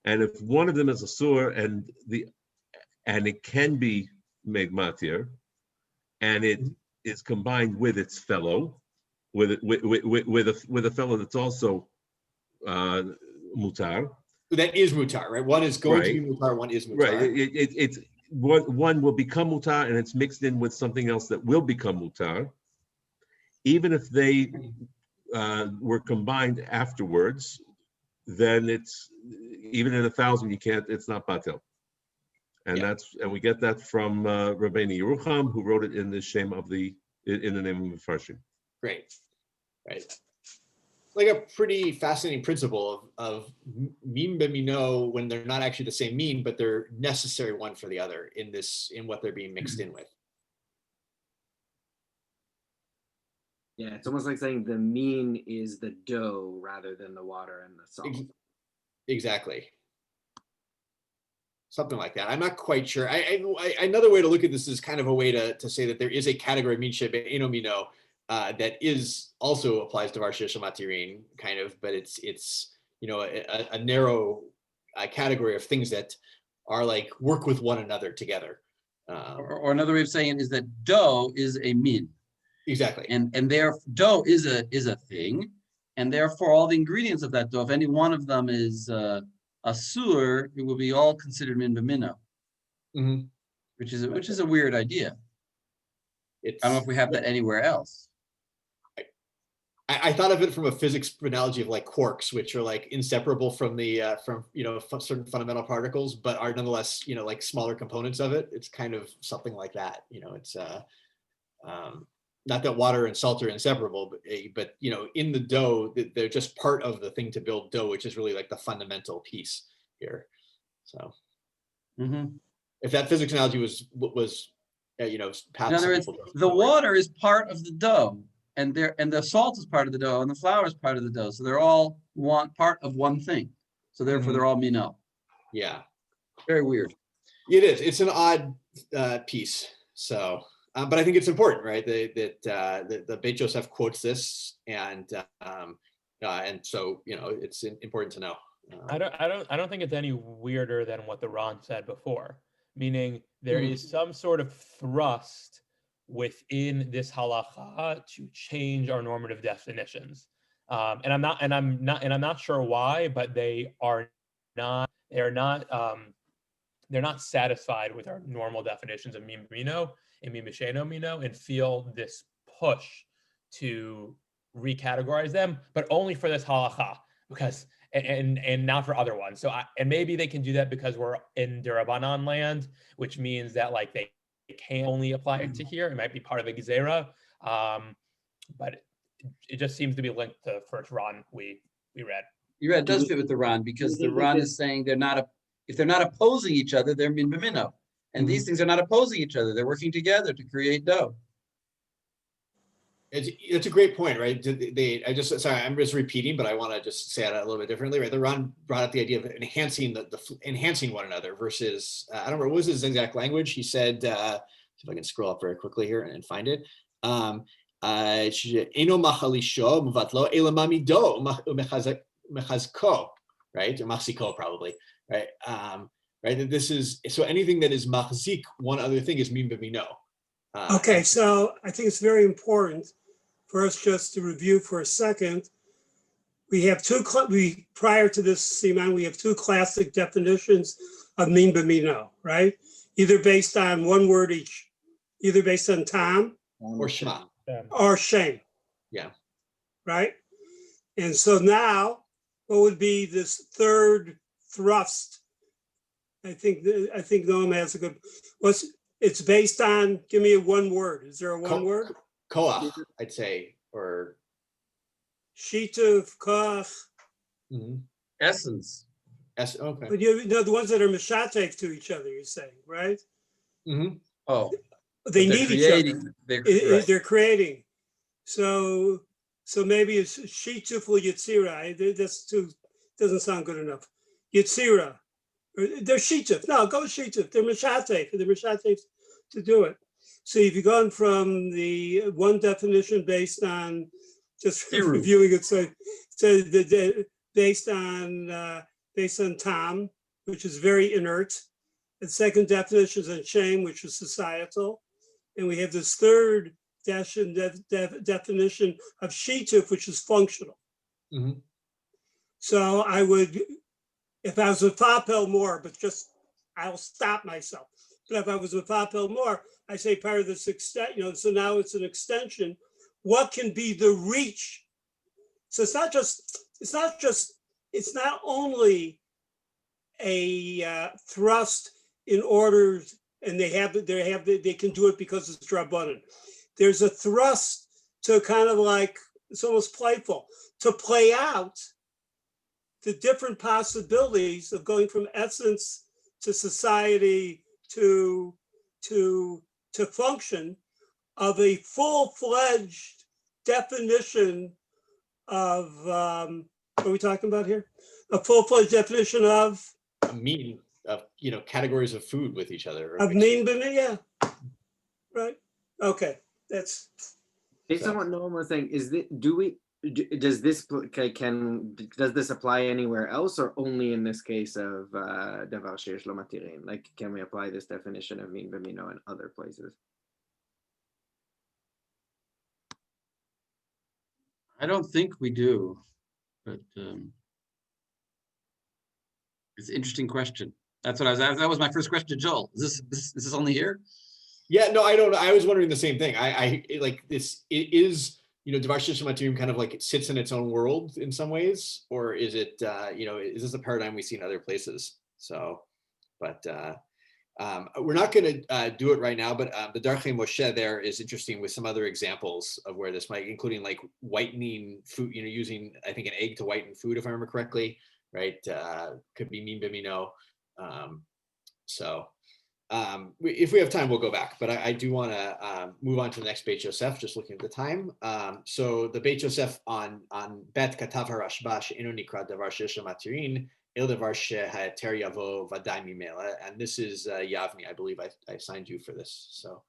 Speaker 3: and if one of them is a sur and it can be made matir, and it is combined with its fellow, with a fellow that's also mutar.
Speaker 2: That is mutar, right? One is going to be mutar, one is mutar.
Speaker 3: Right. It's one will become mutar and it's mixed in with something else that will become mutar, even if they were combined afterwards. Then it's even in 1,000 you can't. It's not batel, and we get that from Rabbeinu Yerucham, who wrote it in the name of the Mefarshim.
Speaker 2: Great, right. Like a pretty fascinating principle of min b'mino, when they're not actually the same mean, but they're necessary one for the other in what they're being mixed in with.
Speaker 7: Yeah, it's almost like saying the mean is the dough rather than the water and the salt.
Speaker 2: Exactly. Something like that. I'm not quite sure. Another way to look at this is kind of a way to say that there is a category min shebe'eno mino that is also applies to Varsha Matirin, kind of, but it's a narrow category of things that are like work with one another together.
Speaker 1: Or another way of saying it is that dough is a min.
Speaker 2: Exactly.
Speaker 1: And there dough is a thing, and therefore all the ingredients of that dough, if any one of them is asur, it will be all considered min b'mino.
Speaker 2: Mm-hmm.
Speaker 1: Which is a weird idea. I don't know if we have that anywhere else.
Speaker 2: I thought of it from a physics analogy of like quarks, which are like inseparable from the certain fundamental particles, but are nonetheless like smaller components of it. It's kind of something like that. It's not that water and salt are inseparable, but in the dough, they're just part of the thing to build dough, which is really like the fundamental piece here. So, if that physics analogy was in other words,
Speaker 1: the water is part of the dough. And the salt is part of the dough, and the flour is part of the dough. So they're all part of one thing. So therefore, they're all mino.
Speaker 2: Yeah,
Speaker 1: very weird.
Speaker 2: It is. It's an odd piece. So, but I think it's important, right? That the Beit Yosef quotes this, and so it's important to know.
Speaker 9: I don't think it's any weirder than what the Ron said before. Meaning there is some sort of thrust within this halacha to change our normative definitions, and I'm not sure why, but they're not satisfied with our normal definitions of min b'mino and min b'sheino mino, and feel this push to recategorize them, but only for this halacha, because and not for other ones. So and maybe they can do that because we're in Derabanan land, which means that like they can only apply it to here. It might be part of the Gezerah, but it just seems to be linked to the first Ron we read.
Speaker 1: Yeah, it does fit with the Ron, because the Ron is saying if they're not opposing each other, they're min b'mino. And these things are not opposing each other. They're working together to create dough.
Speaker 2: It's a great point, right? I'm just repeating, but I want to just say it a little bit differently, right? The Ron brought up the idea of enhancing enhancing one another versus, I don't remember, what was his exact language? He said, see if I can scroll up very quickly here and find it. Eno machalisho muvatlo elamamido mechazko, right? Or machziko probably, right? Right. This is, so anything that is machzik, one other thing, is min b'mino.
Speaker 4: Okay, so I think it's very important for us just to review for a second. We have prior to this, Siman, we have two classic definitions of min b'mino, right? Either based on one word each, either based on tam
Speaker 2: or shema.
Speaker 4: or shem.
Speaker 2: Yeah.
Speaker 4: Right? And so now, what would be this third thrust? I think Noam has a good, it's based on, give me a one word. Is there a one word?
Speaker 2: Koach, I'd say, or
Speaker 4: Shituv, koach.
Speaker 1: Essence.
Speaker 2: Okay.
Speaker 4: But you know, the ones that are mishatev to each other, you're saying, right?
Speaker 1: Oh,
Speaker 4: They
Speaker 1: they're
Speaker 4: need each other.
Speaker 1: creating.
Speaker 4: They're creating. So maybe it's shituf yitzira. That's too, doesn't sound good enough. Yitzira. They're shituf. No, go shituf. They're mishatev. They're mishatev to do it. So if you've gone from the one definition based on just reviewing it, so based on Tom, which is very inert. The second definition is on shame, which is societal. And we have this third definition of shituf, which is functional. So I would, if I was with Fapel more, but just, I'll stop myself. But if I was with Fapel more, I say part of this extent, so now it's an extension. What can be the reach? So it's not only a thrust in order, and they can do it because it's drabanan. There's a thrust to kind of like, it's almost playful, to play out the different possibilities of going from essence to society to function of a full-fledged definition of, what are we talking about here? A full-fledged definition of?
Speaker 2: A mean of, categories of food with each other.
Speaker 4: Of mean, yeah. Right, okay, that's.
Speaker 7: Based on what Noam was saying, does this apply anywhere else or only in this case of davar sheyesh lo matirin? Like, can we apply this definition of min b'mino in other places?
Speaker 1: I don't think we do, but it's an interesting question. That's what that was my first question to Joel. Is this only here?
Speaker 2: Yeah, no, I don't know. I was wondering the same thing. It is, davar sheyesh lo matirin kind of like it sits in its own world in some ways, or is it, is this a paradigm we see in other places? So, but we're not going to do it right now, but the Darchei Moshe there is interesting with some other examples of where this might, including like whitening food, using, I think, an egg to whiten food, if I remember correctly, right? Could be min b'mino. If we have time, we'll go back, but I do want to move on to the next Beit Yosef, just looking at the time. So the Beit Yosef on Bet Katav HaRashba she'eno nikra davar sheyesh lo matirin el davar she'haeter yavo vadai mimela, and this is Yavni. I believe I assigned you for this. So.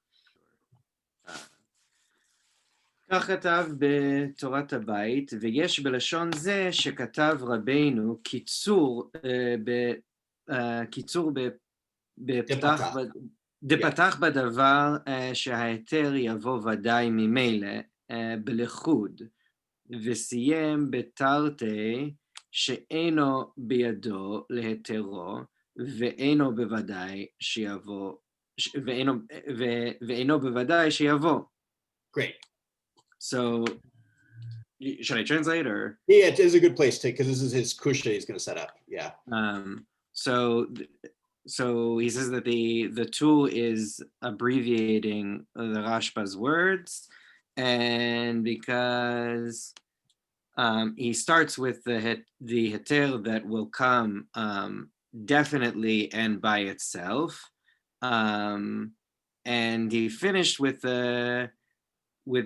Speaker 7: כך כתב בתורת הבית, ויש בלשון זה שכתב רבינו קיצור דפתח בדבר שההיתר יבוא ודאי ממילא בלכוד, וסיים בתרתי שאינו בידו להיתרו, ואינו בוודאי שיבוא, ואינו בוודאי שיבוא.
Speaker 2: Great.
Speaker 7: So, should I translate or?
Speaker 2: Yeah, it is a good place to, because this is his kusha he's going to set up. Yeah.
Speaker 7: So he says that the tool is abbreviating the Rashba's words, and because he starts with the heter that will come definitely and by itself, and he finished with the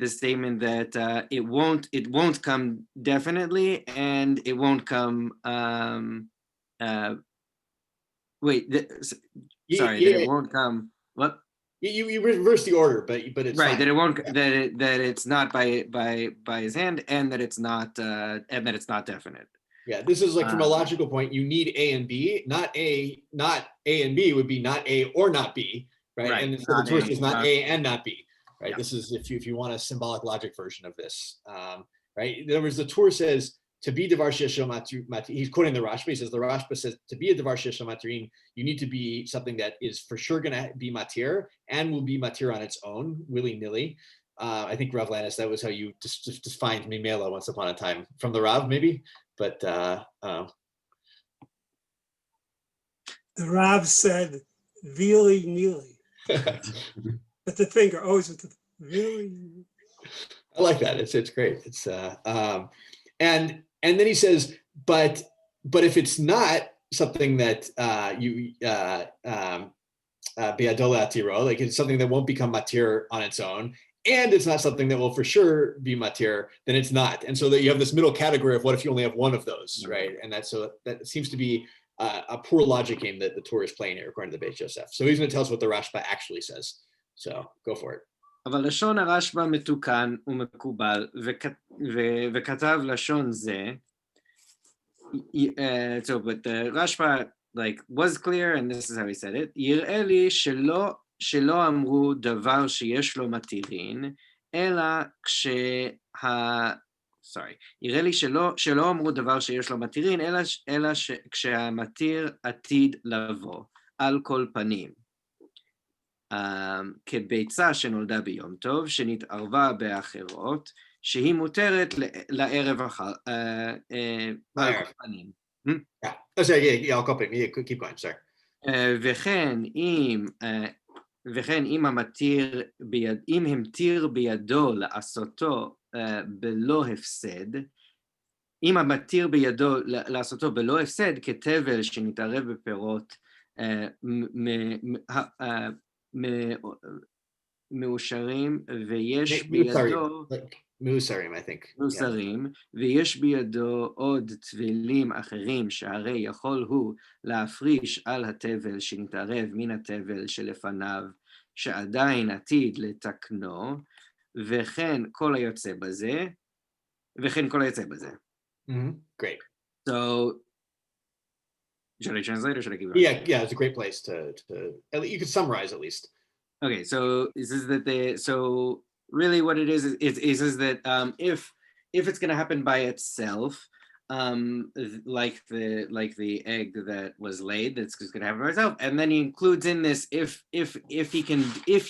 Speaker 7: statement that it won't come definitely, and it won't come it won't come what?
Speaker 2: You reverse the order, but it's
Speaker 7: right,
Speaker 2: fine.
Speaker 7: that it won't, that it's not by his hand, and that it's not definite.
Speaker 2: Yeah, this is like from a logical point, you need A and B, not A and B would be not A or not B, right? And so the twist is not A and not B. right?
Speaker 7: Yeah.
Speaker 2: This is if you want a symbolic logic version of this, right? In other words, the Torah says to be davar sheyeshlo matirin. He's quoting the Rashba. He says the Rashba says to be a davar sheyeshlo matirin, you need to be something that is for sure going to be matir and will be matir on its own, willy nilly. I think Rav Lannis, that was how you just defined mimela once upon a time from the Rav, maybe, but
Speaker 4: The Rav said, "Vili nili," with the finger, always with the really.
Speaker 2: I like that. It's great. It's and then he says, but if it's not something that biadola atiro, like it's something that won't become matir on its own, and it's not something that will for sure be matir, then it's not. And so that you have this middle category of what if you only have one of those, right? And that seems to be a poor logic game that the Torah is playing here, according to the Beit Yosef. So he's going to tell us what the Rashba actually says. So go for it.
Speaker 7: אבל לשון הרשב"א מתוקן ומקובל, וכתב לשון זה, so but the Rashba like was clear, and this is how he said it, יראה לי שלא אמרו דבר שיש לו מתירין, אלא יראה לי שלא אמרו דבר שיש לו מתירין, אלא כשהמתיר עתיד לבוא, על כל פנים. כביצה שנולדה ביום טוב, שנתערבה באחרות, שהיא מותרת לערב אחר, על כל פנים.
Speaker 2: Yeah. Oh, sorry, yeah, I'll copy. Yeah, keep going, sorry.
Speaker 7: וכן אם המתיר בידו לעשותו בלא הפסד, אם המתיר בידו לעשותו בלא הפסד, כתבל שנתערב בפירות מאושרים, ויש בידו
Speaker 2: מאוסרים, I think.
Speaker 7: מאוסרים, ויש בידו עוד טבילים אחרים, שהרי יכול הוא להפריש על התבל שנתערב מן התבל שלפניו, שעדיין עתיד לתקנו, וכן כל היוצא בזה.
Speaker 2: Great.
Speaker 7: So, should I translate or should I keep going?
Speaker 2: Yeah, it's a great place to you could summarize at least.
Speaker 7: Okay, so this is that so really what it is that if it's going to happen by itself, like the egg that was laid, that's just going to happen by itself, and then he includes in this if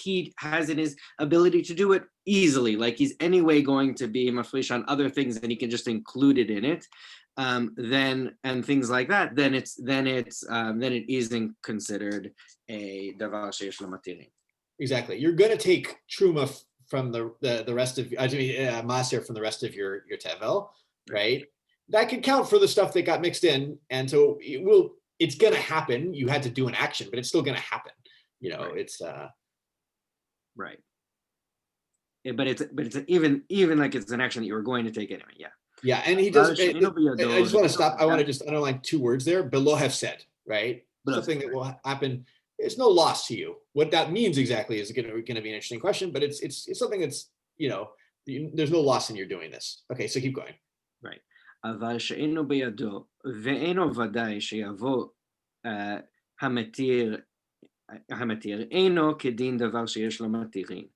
Speaker 7: he has in his ability to do it easily, like he's anyway going to be mafresh on other things, and he can just include it in it. Then and things like that, then it isn't considered a davar sheyesh lo matirin.
Speaker 2: Exactly. You're going to take truma from the rest of maser from the rest of your tevel, right? That could count for the stuff that got mixed in, and so it's going to happen. You had to do an action, but it's still going to happen. You know, right. It's
Speaker 7: right. But it's even like it's an action that you were going to take anyway. Yeah.
Speaker 2: Yeah, and he does. I just want to stop. I want to just underline two words there. Below have said, right? Something that will happen. It's no loss to you. What that means exactly is going to be an interesting question, but it's something that's, there's no loss in your doing this. Okay, so keep going.
Speaker 7: Right. אבל שאינו בידו ואינו ודאי שיבוא המתיר אינו כדין דבר שיש לו מתירין.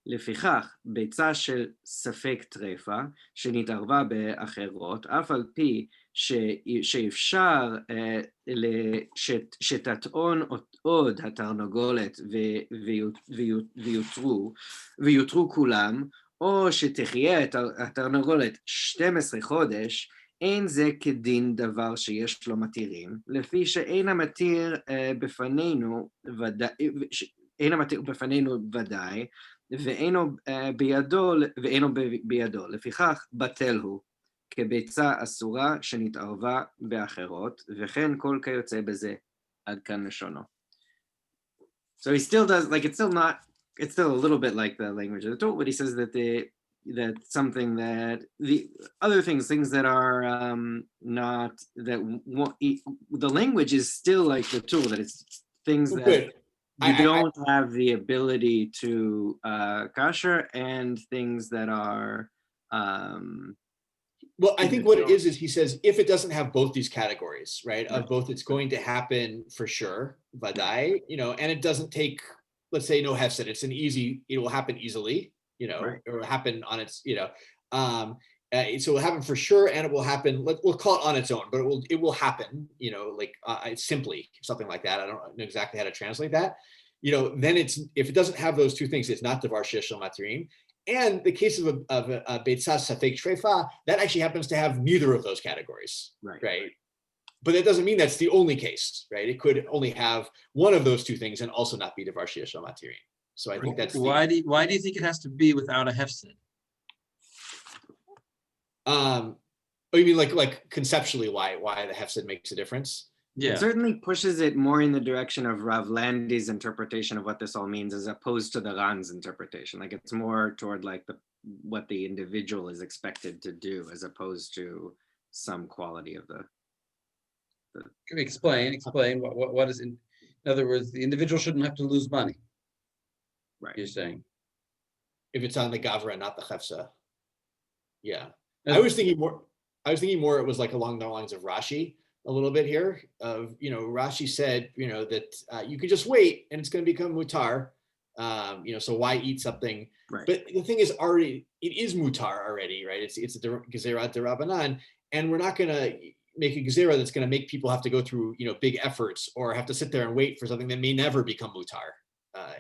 Speaker 7: לפיכך, ביצה של ספק טרפה שנתערבה באחרות, אף על פי שאפשר שתטעון עוד התרנגולת ויותרו כולם, או שתחיה התרנגולת 12 חודש, אין זה כדין דבר שיש לו מתירים, לפי שאין המתיר בפנינו ודאי, ואינו בידו, לפיכך בטל הוא, כביצה אסורה שנתערבה באחרות, וכן כל כיוצא בזה, עד כאן לשונו. So he still does, like it's still a little bit like the language of the Torah, but he says that the language is still like the Torah, that it's things that you don't have the ability to kasher, and things that are
Speaker 2: well, I think what it is he says if it doesn't have both these categories, right, of both it's going to happen for sure, vadai, and it doesn't take let's say no hefset, it's it will happen easily,
Speaker 7: Right.
Speaker 2: or it will happen on its, so it will happen for sure, and it will happen. We'll call it on its own, but it will happen, it's simply something like that. I don't know exactly how to translate that. Then if it doesn't have those two things, it's not devar sheyesh lo matirin. And the case of a beitzah safek shrefa, that actually happens to have neither of those categories, right? But that doesn't mean that's the only case, right? It could only have one of those two things and also not be devar sheyesh lo matirin. So I think that's
Speaker 1: why do you think it has to be without a hefset?
Speaker 2: Oh, you mean like conceptually why the hefset makes a difference?
Speaker 1: Yeah.
Speaker 7: It certainly pushes it more in the direction of Rav Landy's interpretation of what this all means, as opposed to the Ran's interpretation. Like it's more toward like what the individual is expected to do, as opposed to some quality of the.
Speaker 1: Can we explain what is in other words, the individual shouldn't have to lose money.
Speaker 7: Right.
Speaker 1: You're saying.
Speaker 2: If it's on the gavra, not the hefsa. Yeah. I was thinking more it was like along the lines of Rashi a little bit here of, Rashi said, that you could just wait and it's going to become mutar. So why eat something?
Speaker 7: Right.
Speaker 2: But the thing is it is mutar already, right? It's a gezerat derabanan, and we're not going to make a gezerah that's going to make people have to go through, big efforts or have to sit there and wait for something that may never become mutar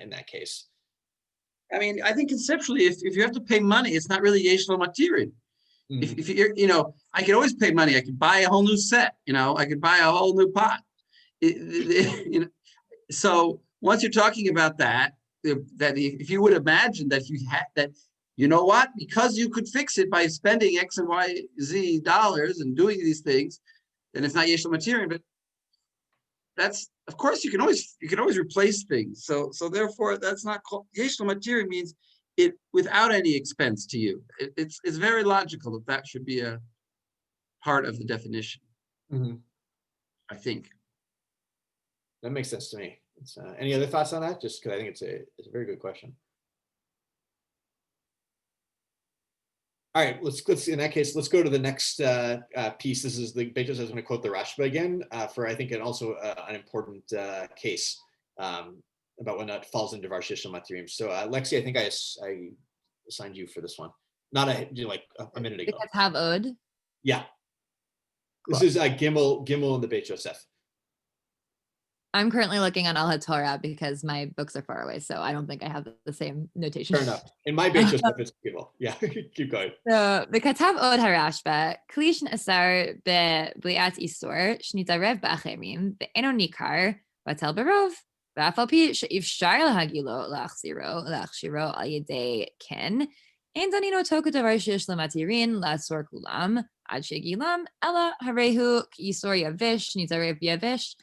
Speaker 2: in that case.
Speaker 1: I mean, I think conceptually, if you have to pay money, it's not really yesh lo matirin.
Speaker 2: Mm-hmm.
Speaker 1: If you're, I could always pay money. I could buy a whole new set. I could buy a whole new pot. So once you're talking about that if you would imagine that you had that, because you could fix it by spending X and Y, Z dollars and doing these things, then it's not yesh lo matirin. But that's, of course, you can always replace things. So therefore, that's not called yesh lo matirin. Means it without any expense to you. It's very logical that should be a part of the definition.
Speaker 2: Mm-hmm.
Speaker 1: I think
Speaker 2: that makes sense to me. Any other thoughts on that? Just because I think it's a very good question. All right, let's in that case, let's go to the next piece. This is the Beit Yosef is going to quote the Rashba again for I think and also an important case about when that falls into devar sheyesh lo matirin. So Lexi, I think I assigned you for this one. Not a minute ago.
Speaker 6: Because have od.
Speaker 2: Yeah.
Speaker 6: Cool.
Speaker 2: This is Gimel in the Beit Yosef.
Speaker 6: I'm currently looking on Al HaTorah because my books are far away, so I don't think I have the same notation.
Speaker 2: Fair enough. In my Beit Yosef, it's Gimel. Yeah, keep going.
Speaker 6: So the Katav Od Harashba, Klish Asar Bliat Isor, Shnitarev Ba'acherim, Be'eno Nikar, Batel Barov, Ba'afalpi She'ifshar Lahagilo, Lachziro, Lachshiro, Al Yedei Ken, and Danino Toku Davar Sheyesh lo matirin, Lasor Kulam, Ad Shegilam, Ella Harehu, Isor Yavish, Nitarev Yavish,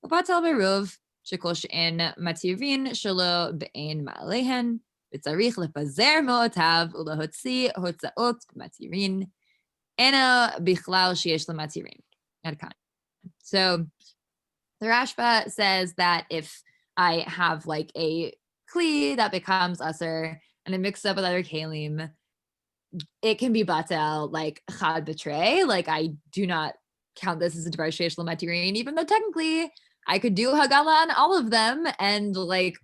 Speaker 6: Ubatel Barov, Shekol She'en Matirin, Shalo Be'en Ma'alehen, B'tzarich lepazer mo'otav ulahotzi hotzaot b'matirin ena bichlal sheyesh lematirin. So the Rashba says that if I have like a kli that becomes aser and I mix up with other kalim, it can be batel like chad betray. Like I do not count this as a devar sheyesh lematirin, even though technically I could do hagala on all of them and like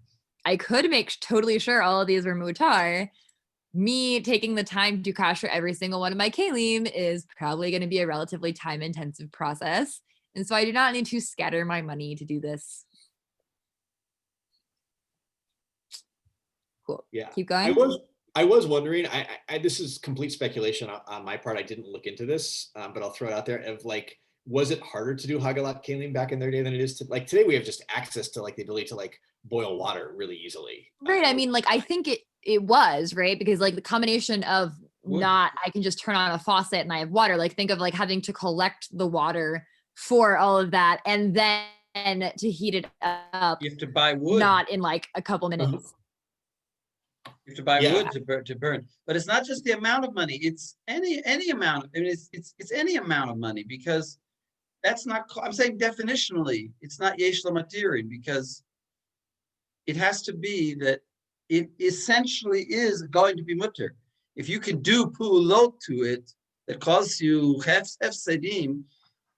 Speaker 6: I could make totally sure all of these were mutar. Me taking the time to kasher every single one of my kalim is probably going to be a relatively time-intensive process. And so I do not need to scatter my money to do this. Cool.
Speaker 2: Yeah.
Speaker 6: Keep going.
Speaker 2: I was wondering, I this is complete speculation on my part. I didn't look into this, but I'll throw it out there of like, was it harder to do Hagalat Kalim back in their day than it is to like today? We have just access to like the ability to like boil water really easily.
Speaker 6: Right. I mean, like, I think it was right because like the combination of I can just turn on a faucet and I have water. Like think of like having to collect the water for all of that and then to heat it up.
Speaker 1: you have to buy wood.
Speaker 6: Not in like a couple minutes.
Speaker 1: You have to buy wood to burn. But it's not just the amount of money. It's any amount. I mean, it's any amount of money because that's not. I'm saying definitionally, it's not yesh lo matirin because it has to be that it essentially is going to be mutter. If you can do pulot to it that costs you hefsedim,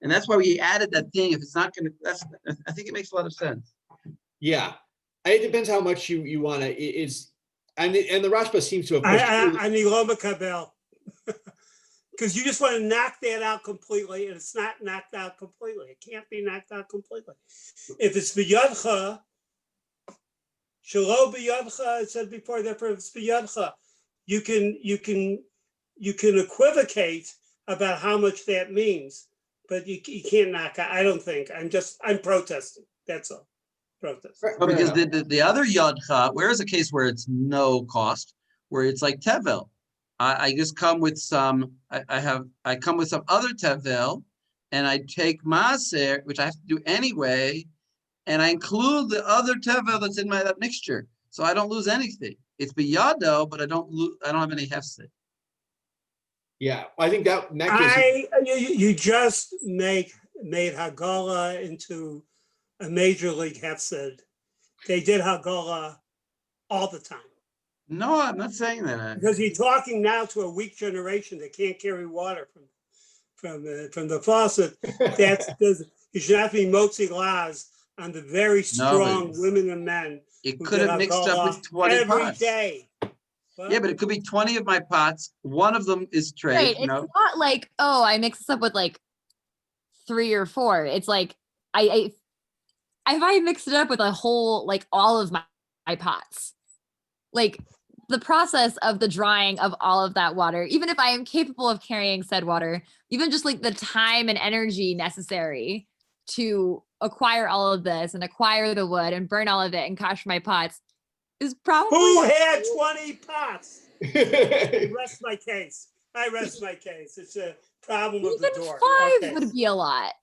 Speaker 1: and that's why we added that thing. If it's not going to, I think it makes a lot of sense.
Speaker 2: Yeah. It depends how much you want to. It's and the Rashba seems to have pushed.
Speaker 4: I need Loma Kabel. Because you just want to knock that out completely, and it's not knocked out completely. It can't be knocked out completely. If it's b'yadcha, shelo b'yadcha, I said before, therefore if it's b'yadcha, you can equivocate about how much that means, but you can't knock out. I don't think. I'm protesting. That's all. Protest.
Speaker 1: Well, because the other yodcha, where is a case where it's no cost, where it's like tevel. I just come with some. I come with some other tevel, and I take maaser, which I have to do anyway, and I include the other tevel that's in that mixture, so I don't lose anything. It's biyado, but I don't have any hefsed.
Speaker 2: Yeah, I think that in that case,
Speaker 4: you just made Hagala into a major league hefsed. They did Hagala all the time.
Speaker 1: No, I'm not saying that.
Speaker 4: Because you're talking now to a weak generation that can't carry water from the faucet. You should have to be motzi laws on the very strong women and men.
Speaker 1: It could have mixed up with 20
Speaker 4: every
Speaker 1: pots.
Speaker 4: Day.
Speaker 1: Yeah, but it could be 20 of my pots. One of them is trade.
Speaker 6: Right. It's not like, oh, I mix this up with like 3 or 4. It's like if I mix it up with a whole, like all of my pots, like the process of the drying of all of that water, even if I am capable of carrying said water, even just like the time and energy necessary to acquire all of this and acquire the wood and burn all of it and kosh my pots is probably.
Speaker 4: Who had 20 pots? I rest my case. It's a problem of the door.
Speaker 6: 5 would be a lot.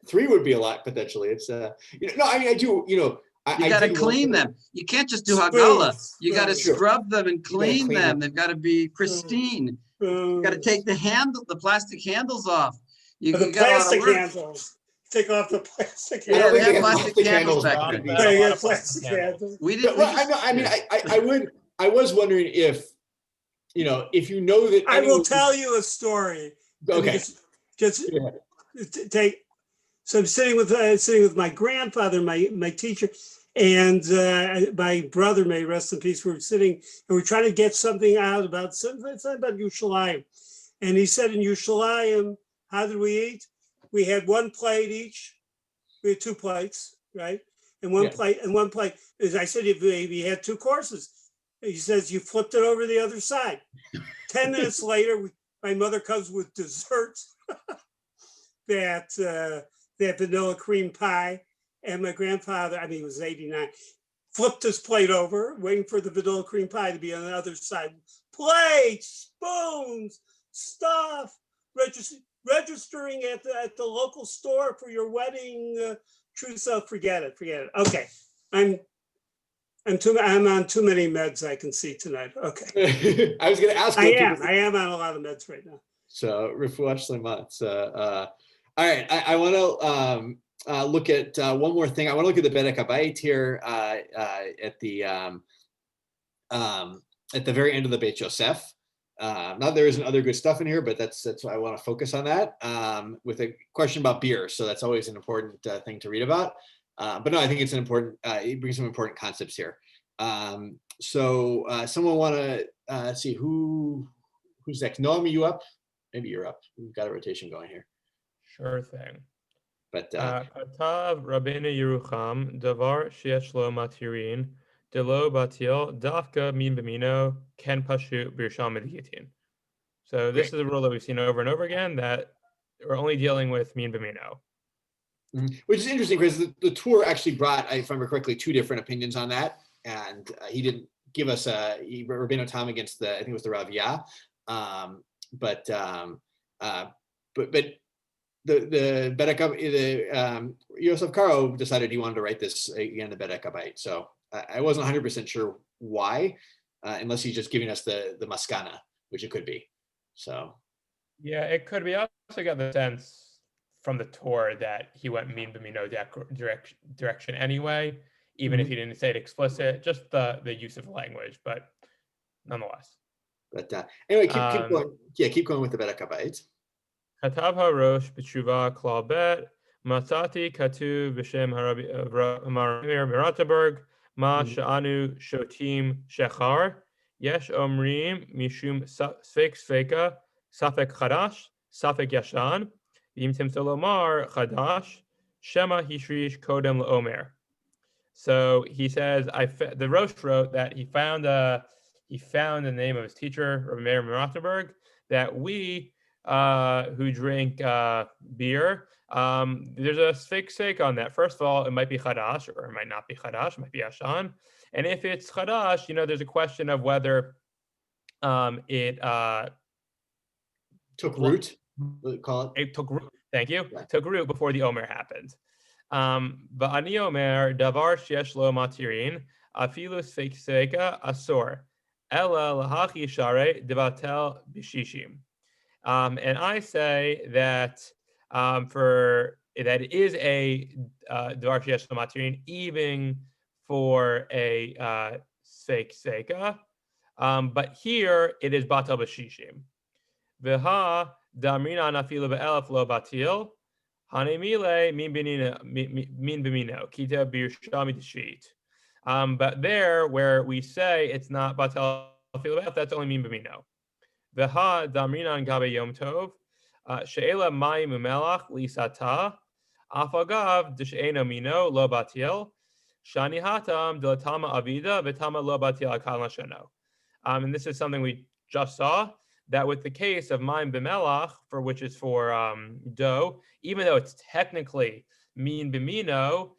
Speaker 2: 3 would be a lot potentially. It's no, I mean I do,
Speaker 1: you got to clean them. You can't just do hagala. You got to scrub them and clean them. They've got to be pristine. You got to take the plastic handles off.
Speaker 4: The plastic handles. Take off the plastic handles.
Speaker 1: Yeah, they have plastic handles back there.
Speaker 4: Plastic handles.
Speaker 1: We didn't.
Speaker 2: I mean, I was wondering if you know that.
Speaker 4: I will tell you a story.
Speaker 2: Okay.
Speaker 4: Just take. So I'm sitting with my grandfather, my teacher, and my brother, may rest in peace. We're sitting and we're trying to get something out about Yerushalayim. And he said, in Yerushalayim, how did we eat? We had 1 plate each. We had 2 plates, right? And one plate. As I said, we had 2 courses. He says, you flipped it over the other side. 10 minutes later, my mother comes with dessert. That vanilla cream pie, and my grandfather, he was 89, flipped his plate over, waiting for the vanilla cream pie to be on the other side. Plates, spoons, stuff, registering at the local store for your wedding trousseau. Forget it. Okay, I'm on too many meds I can see tonight. Okay.
Speaker 2: I was going to ask.
Speaker 4: I am on a lot of meds right now.
Speaker 2: So refuah shlema. All right, I want to look at one more thing. I want to look at the Bedek Habayit here at the very end of the Beit Yosef. Not there isn't other good stuff in here, but that's why I want to focus on that with a question about beer. So that's always an important thing to read about. But no, I think it's an important. It brings some important concepts here. So someone want to see who's next? Noam, are you up? Maybe you're up. We've got a rotation going here.
Speaker 9: Sure thing.
Speaker 2: But
Speaker 9: Katav Rabbeinu Yerucham Davar Sheyesh Lo Matirin Delo Batil Dafka Min B'mino Ken Pashu Birsham Mediyatin. So this is a rule that we've seen over and over again, that we're only dealing with Min B'mino.
Speaker 2: Which is interesting because the tour actually brought, if I remember correctly, 2 different opinions on that, and he didn't give us Rabbeinu Tam against I think it was the Rav Yah, but the Bedek Yosef Karo decided he wanted to write this again, the Bedek Habayit. So I wasn't 100% sure why, unless he's just giving us the maskana, which it could be. So
Speaker 9: yeah, it could be. I also got the sense from the tour that he went Min B'mino direction anyway, even if he didn't say it explicit, just the use of language, but nonetheless.
Speaker 2: But anyway, keep going. Yeah, keep going with the Bedek Habayit.
Speaker 9: Katav harosh b'tshuva klal bet matzati katuv b'shem Maramir Mirataberg Ma
Speaker 2: Mhm.
Speaker 9: sha'anu shotim shechar. Yesh omrim mishum sfek sfeka safek chadash safek yashan. V'im timtza lomar chadash shema hishrish kodem leomer. So he says, the Rosh wrote that he found the name of his teacher, Rabbi Meir Rothenberg, that we who drink beer, there's a fake on that. First of all, it might be chadash or it might not be chadash, it might be ashan. And if it's chadash, there's a question of whether it
Speaker 2: Took root, call it.
Speaker 9: it took root. Thank you.
Speaker 2: Yeah.
Speaker 9: Took root before the Omer happened. Va'ani Omer davar sheyesh lo matirin afilu sfeika asor ela lahachi share devatel b'shishim. And I say that for that it is a davar sheyesh lo matirin even for a sfeika, but here it is batel b'shishim. V'ha damrina nafilu be'elef lo batil. Hanemile min bimino kita birshami tishvit. But there, where we say it's not batel filabeth, that's only min bimino. V'ha damrina gabe yom tov she'ela mayim umelach lisata afagav d'she'ena mino lo batil shani hatam dilatama avida v'tama lo batil akal lashano. And this is something we just saw, that with the case of mayim b'melach, for which is for dough, even though it's technically min b'mino,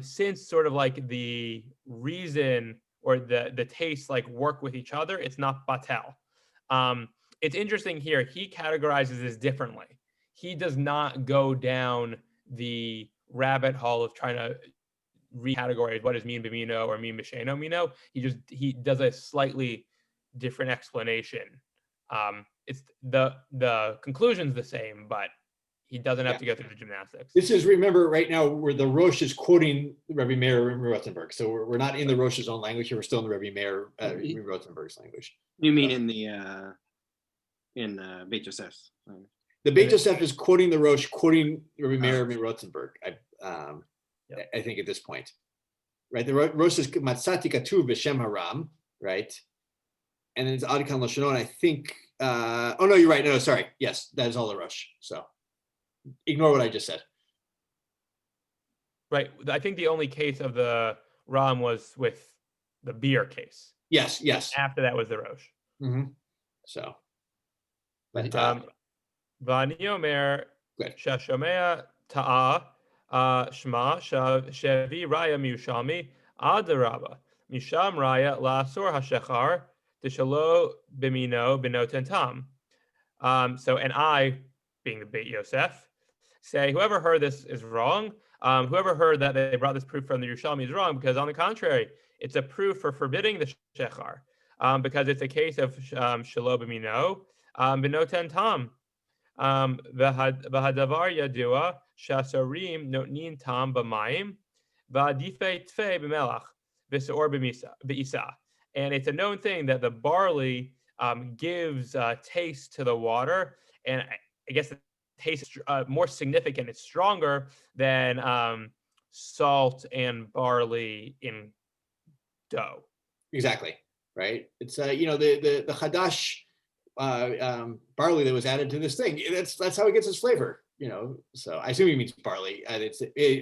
Speaker 9: since sort of like the reason or the taste like work with each other, it's not batel. It's interesting here, he categorizes this differently. He does not go down the rabbit hole of trying to recategorize what is min b'mino or min b'sheno mino. He does a slightly different explanation. It's the conclusion's the same, but he doesn't have to go through the gymnastics.
Speaker 2: This is, remember, right now where the Rosh is quoting Rabbi Meir Rothenberg. So we're not in the Rosh's own language here. We're still in the Rabbi Meir Rothenberg's language.
Speaker 7: You mean in Beit Yosef's?
Speaker 2: The Beit Yosef is quoting the Rosh, quoting Rabbi Meir Rothenberg. I think at this point, right? The Rosh is Matzati Katuv B'Shem Haram, right? And then it's Adikan Lashon. I think. Oh no, you're right. No, sorry. Yes, that is all the Rosh. So ignore what I just said.
Speaker 9: Right. I think the only case of the Ram was with the beer case.
Speaker 2: Yes.
Speaker 9: After that was the Rosh.
Speaker 2: Mm-hmm. So, but
Speaker 9: Vani Omer Shashomea Ta'a Shema Shevi Raya Miushami Adaraba Misham Raya La Sor Hashechar Tishalo Bimino Binoten Tam. So, and I, being the Beit Yosef, say whoever heard this is wrong. Whoever heard that they brought this proof from the Yerushalmi is wrong, because on the contrary, it's a proof for forbidding the shechar, because it's a case of shelo b'mino b'noten tam. V'hadavar yadua shasorim notnin tam b'mayim v'adifei tfei b'melach v'seor b'isa. And it's a known thing that the barley gives taste to the water, and I guess the taste is more significant. It's stronger than salt and barley in dough.
Speaker 2: Exactly, right? It's the chadash barley that was added to this thing. That's how it gets its flavor. So I assume he means barley. I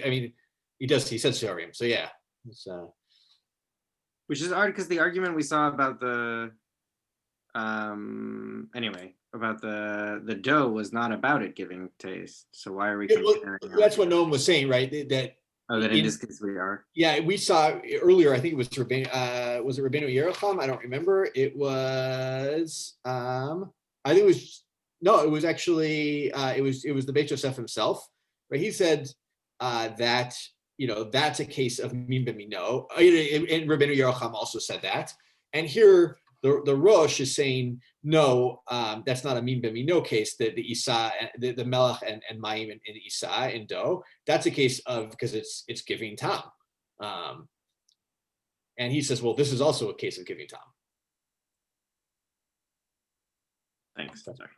Speaker 2: mean, he said sorium. So yeah, it's
Speaker 7: which is odd because the argument we saw about the about the dough was not about it giving taste. So why are we comparing?
Speaker 2: That's what Noam was saying, right? That
Speaker 7: in this case we are. Yeah,
Speaker 2: we saw earlier. I think it was Rabbeinu Yerucham? I don't remember. It was. I think it was. No, it was actually. It was the Beit Yosef himself, right? He said that that's a case of min b'mino, and Rabbeinu Yerucham also said that. And here the Rosh is saying no, that's not a min b'mino case. The isa, the melech and mayim and isa and dough. That's a case of because it's giving tam. And he says, well, this is also a case of giving tam.
Speaker 7: Thanks. Sorry.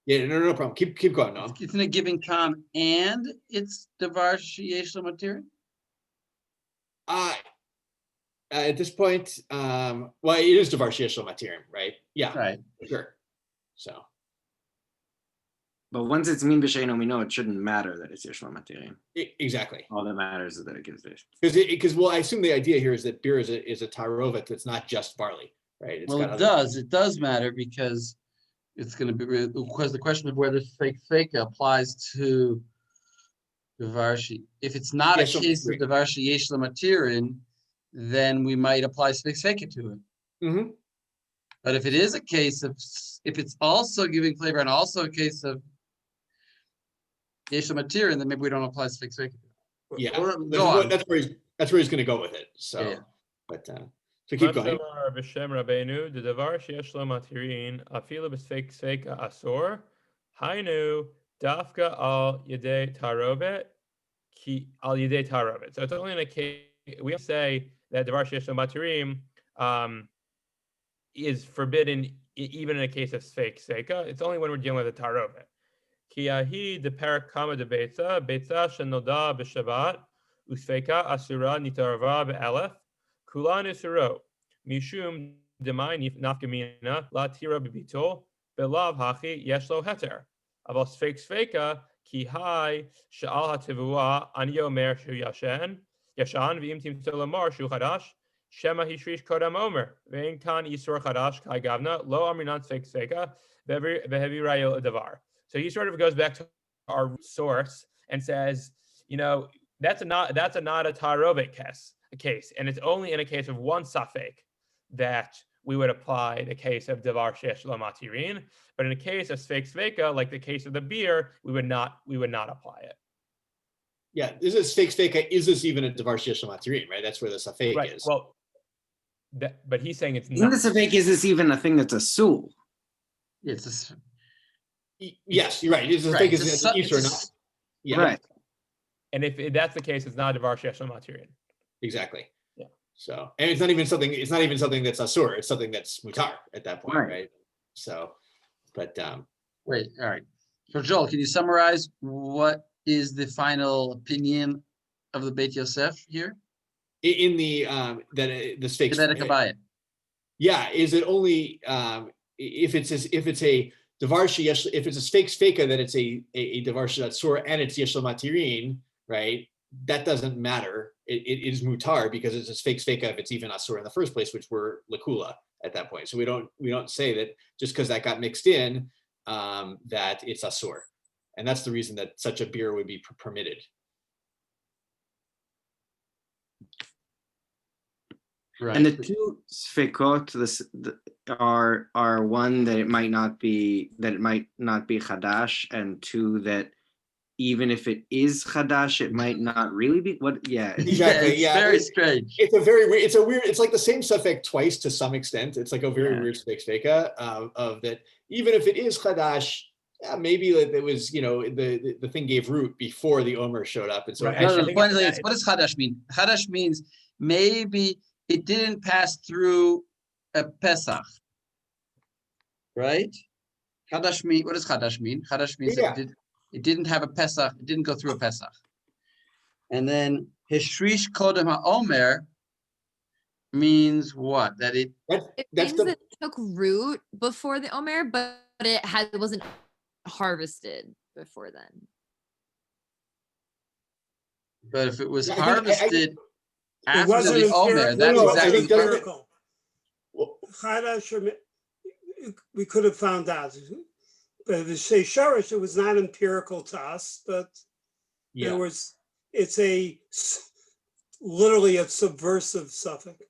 Speaker 2: Yeah, no problem. Keep going. No,
Speaker 1: isn't it giving tam and it's davar sheyesh lo matirin?
Speaker 2: At this point, well, it is Devar Sheyesh Lo Matirin, right? Yeah,
Speaker 1: Right.
Speaker 2: sure. So,
Speaker 7: But once it's min b'sheino mino, it shouldn't matter that it's yesh lo matirin.
Speaker 2: exactly.
Speaker 7: All that matters is that it gives this.
Speaker 2: Because well, I assume the idea here is that beer is a tarovet that's not just barley, right? It's
Speaker 1: Well,
Speaker 2: got
Speaker 1: it
Speaker 2: other-
Speaker 1: does. It does matter because it's going to be because the question of whether fake applies to Devarshi. If it's not
Speaker 2: Yesh
Speaker 1: a
Speaker 2: lo
Speaker 1: case of
Speaker 2: matirin.
Speaker 1: Devarshi Yesh lo Matirin, then we might apply fake to it.
Speaker 2: Mhm.
Speaker 1: But if it is a case of, if it's also giving flavor and also a case of Yesh lo Matirin, then maybe we don't apply fake.
Speaker 2: Yeah,
Speaker 1: Go on.
Speaker 2: that's where he's going to go with it. So,
Speaker 1: Yeah.
Speaker 2: but so keep going.
Speaker 9: Matzamar b'shem Rabbeinu, the davar sheyesh lo matirin, afilu b'sfeika asor, hainu dafka al yedei tarovet, ki al yedei tarovet. So it's only in a case we say that davar sheyesh lo matirin is forbidden even in a case of sfeika. It's only when we're dealing with a tarovet. Ki ahi de perak kama de beitza shenoda b'shabat, usfeika asura nitarva be'elef, kulan isuro, mishum demai nafkamina la tira b'bitol, belav hachi yesh lo heter. Aval sfeika ki hai sha'al hativua ani omer shu yashan v'im timto lamar shu chadash, shema hishrish kodam omer, ve'in kan isur chadash kai gavna, lo amrinan sfeika, vehevi rayo davar. So he sort of goes back to our source and says, that's not a tarovet case, and it's only in a case of one safek that we would apply the case of devar sheyesh lo matirin. But in a case of sfeika, like the case of the beer, we would not apply it.
Speaker 2: Yeah, this is sfeika. Is this even a devar sheyesh lo matirin? Right, that's where the safek
Speaker 9: Right.
Speaker 2: is.
Speaker 9: Well, but he's saying it's
Speaker 7: In
Speaker 9: not.
Speaker 7: the safek, is this even a thing that's a sul?
Speaker 1: It's
Speaker 2: Yes, you're right. Is the
Speaker 1: right.
Speaker 2: safek is an east or not? Yeah,
Speaker 7: Right.
Speaker 9: And if that's the case, it's not devar sheyesh lo matirin.
Speaker 2: exactly.
Speaker 9: Yeah.
Speaker 2: So, and it's not even something that's asur. It's something that's mutar at that point,
Speaker 7: Right.
Speaker 2: right? So, but
Speaker 1: wait. All right. So Joel, can you summarize what is the final opinion of the Beit Yosef here?
Speaker 2: in the the sfeik.
Speaker 1: Genetic Abayit.
Speaker 2: Yeah, is it only if it's a devar sheyesh, if it's a sfeika that it's a devar sheyatsur and it's yesh lo matirin, right? That doesn't matter. It is mutar because it's a sfeika if it's even asur in the first place, which were lakula at that point. So we don't say that just because that got mixed in that it's asur, and that's the reason that such a beer would be permitted.
Speaker 1: Right.
Speaker 7: And the two sfekot are one that it might not be chadash, and two that even if it is chadash, it might not really be. What? Yeah.
Speaker 2: Exactly.
Speaker 1: It's
Speaker 2: Yeah.
Speaker 1: very strange.
Speaker 2: It's a very weird. It's like the same suffix twice to some extent. It's like a very weird sfeika of that. Even if it is chadash, maybe like it was, the thing gave root before the Omer showed up, and so
Speaker 9: Right.
Speaker 1: No, the point is, what does Chadash mean? Chadash means maybe it didn't pass through a Pesach, right? Chadash mean, what does Chadash mean? Chadash means it didn't have a Pesach, it didn't go through a Pesach. And then Heshrish Kodem HaOmer means what? That it
Speaker 2: that's
Speaker 6: means it took root before the Omer, but it wasn't harvested before then.
Speaker 1: But if it was
Speaker 2: I think-
Speaker 1: harvested
Speaker 4: It
Speaker 1: after
Speaker 4: wasn't
Speaker 1: the Omer,
Speaker 4: empirical.
Speaker 1: that's
Speaker 2: No, I
Speaker 1: exactly
Speaker 2: think doesn't-
Speaker 4: empirical. Chadash, we could have found out. But if it's Shorish, it was not empirical to us, but it's literally a subversive suffix.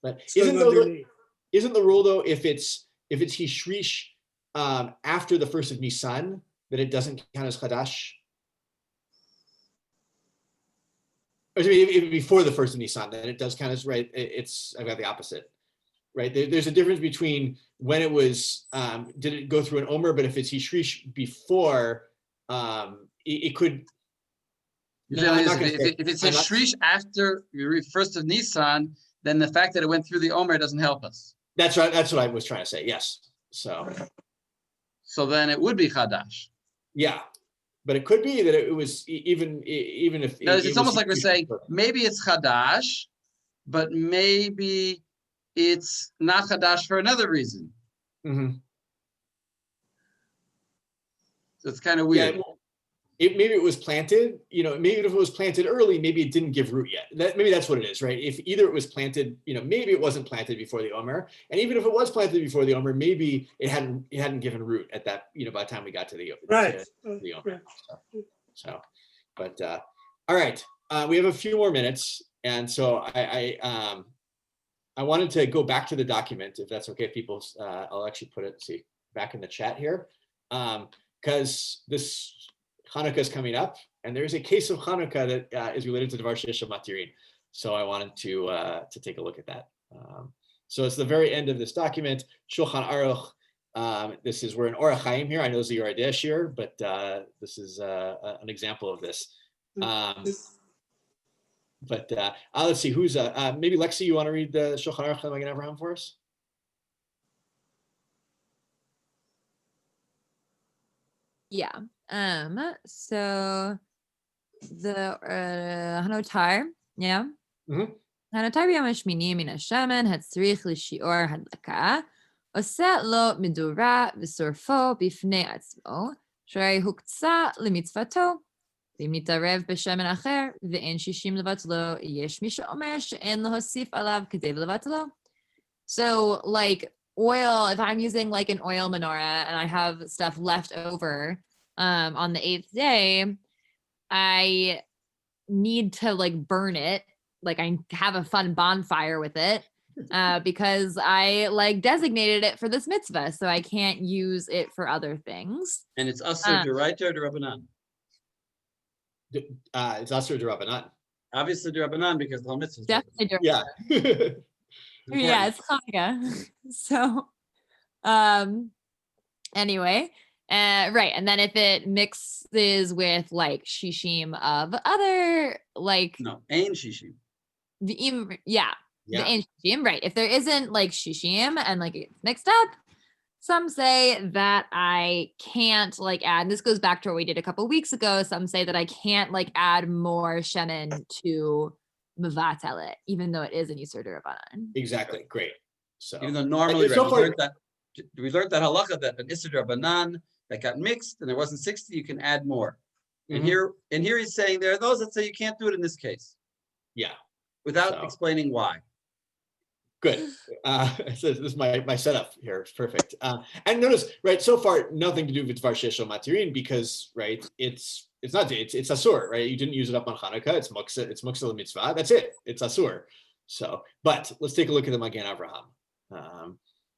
Speaker 2: But
Speaker 4: It's underneath.
Speaker 2: isn't the rule though, if it's hishrish after the first of Nisan, that it doesn't count as chadash? Or if before the first of Nisan, then it does count as, right? I've got the opposite, right? There's a difference between when it was, did it go through an Omer, but if it's hishrish before, it could.
Speaker 1: if it's a shrish after the first of Nisan, then the fact that it went through the Omer doesn't help us.
Speaker 2: That's right. That's what I was trying to say. Yes. So
Speaker 1: then it would be Chadash.
Speaker 2: Yeah, but it could be that it was even if
Speaker 1: It's almost like we're saying maybe it's Chadash, but maybe it's not chadash for another reason.
Speaker 2: Mm-hmm.
Speaker 1: So it's kind of weird.
Speaker 2: Yeah, maybe it was planted, maybe if it was planted early, maybe it didn't give root yet. Maybe that's what it is, right? If either it was planted, maybe it wasn't planted before the Omer, and even if it was planted before the Omer, maybe it hadn't given root at that, by the time we got to the
Speaker 4: Right.
Speaker 2: to the Omer. So, but all right, we have a few more minutes, and so I wanted to go back to the document, if that's okay, people. I'll actually put it back in the chat here, because this Hanukkah is coming up, and there's a case of Hanukkah that is related to Devar Sheyesh Matirin. So I wanted to take a look at that. So it's the very end of this document, Shulchan Aruch. This is, we're in Orach Chaim here. I know it's the Yoreh Deah here, but this is an example of this. But let's see, who's maybe Lexi, you want to read the Shulchan Aruch Magen Avraham for us?
Speaker 6: Yeah. So the Hanotar, yeah. Hanotar b'yom hashmini min hashemen hatzrich l'shior hadlaka oseh lo medura v'sorfo b'fnei atzmo shrei huktzah lemitzvato ואם נתערב בשמן אחר ואין שישים לבטלו, יש מי שאומר שאין להוסיף עליו כדי לבטלו. So like oil, if I'm using like an oil menorah and I have stuff left over on the 8th day, I need to like burn it. Like I have a fun bonfire with it because I like designated it for this mitzvah. So I can't use it for other things.
Speaker 1: And it's asur d'oraita or d'rabbanan?
Speaker 2: It's asur d'rabbanan.
Speaker 1: Obviously d'rabbanan because the whole mitzvah.
Speaker 6: Definitely
Speaker 2: Yeah.
Speaker 6: Yeah, it's Hanukkah. So anyway, right. And then if it mixes with like shishim of other like
Speaker 1: ein shishim.
Speaker 6: Yeah. The ein shishim, right. If there isn't like shishim and like it's mixed up, some say that I can't like add, and this goes back to what we did a couple weeks ago. Some say that I can't like add more shemen to mevatel it, even though it is an Yisur D'Rabbanan.
Speaker 2: Exactly. Great. So
Speaker 1: even though normally
Speaker 2: so
Speaker 1: we learned that halacha that an Yisur D'Rabbanan that got mixed and there wasn't 60, you can add more. And here he's saying there are those that say you can't do it in this case.
Speaker 2: Yeah.
Speaker 1: Without explaining why.
Speaker 2: Good. So this is my setup here. It's perfect. And notice, right, so far, nothing to do with Devar Sheyesh Matirin because, right, it's asur, right? You didn't use it up on Hanukkah. It's muksa mitzvah. That's it. It's asur. So, but let's take a look at the Magen Avraham.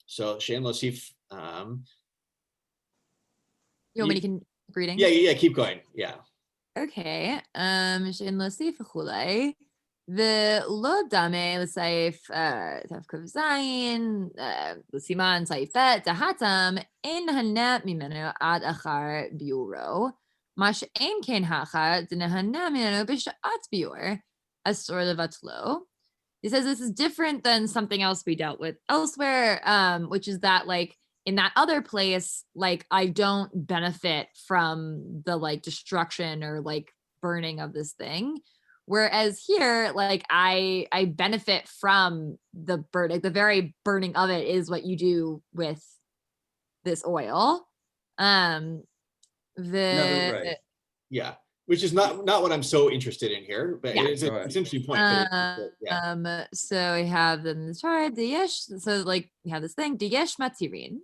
Speaker 2: So Shein Losif.
Speaker 6: You want me to keep reading?
Speaker 2: Yeah. Keep going. Yeah.
Speaker 6: Okay. Shein Losif chulei. ולא דמה לסעיף ת"ק ז' לסימן סעיף ב' דהתם אין הנע ממנו עד אחר ביורו, מה שאין כן הכה דנהנה ממנו בשעת ביור, אסור לבטלו. He says this is different than something else we dealt with elsewhere, which is that like in that other place, like I don't benefit from the like destruction or like burning of this thing. Whereas here, like I benefit from the burn, like the very burning of it is what you do with this oil.
Speaker 2: Right. Yeah, which is not what I'm so interested in here, but it's an interesting point.
Speaker 6: So we have the chart, the Yesh. So like we have this thing, the Yesh Matirin.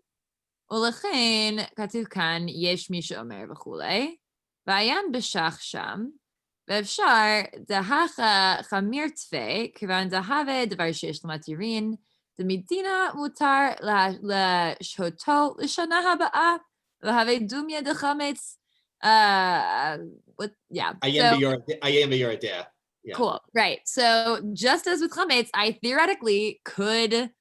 Speaker 6: Ulechen katuv kan Yesh mi she'omer v'chulei v'ayan b'shach sham. ואפשר דהכה חמיר תפה, כיוון דהווה דבר שיש למתירין, דמדינה מותר לשהותו לשנה הבאה, והווה דומיה דחמץ. Yeah.
Speaker 2: I am the Yoreh Deah. Yeah.
Speaker 6: Cool. Right. So just as with chametz, I theoretically could,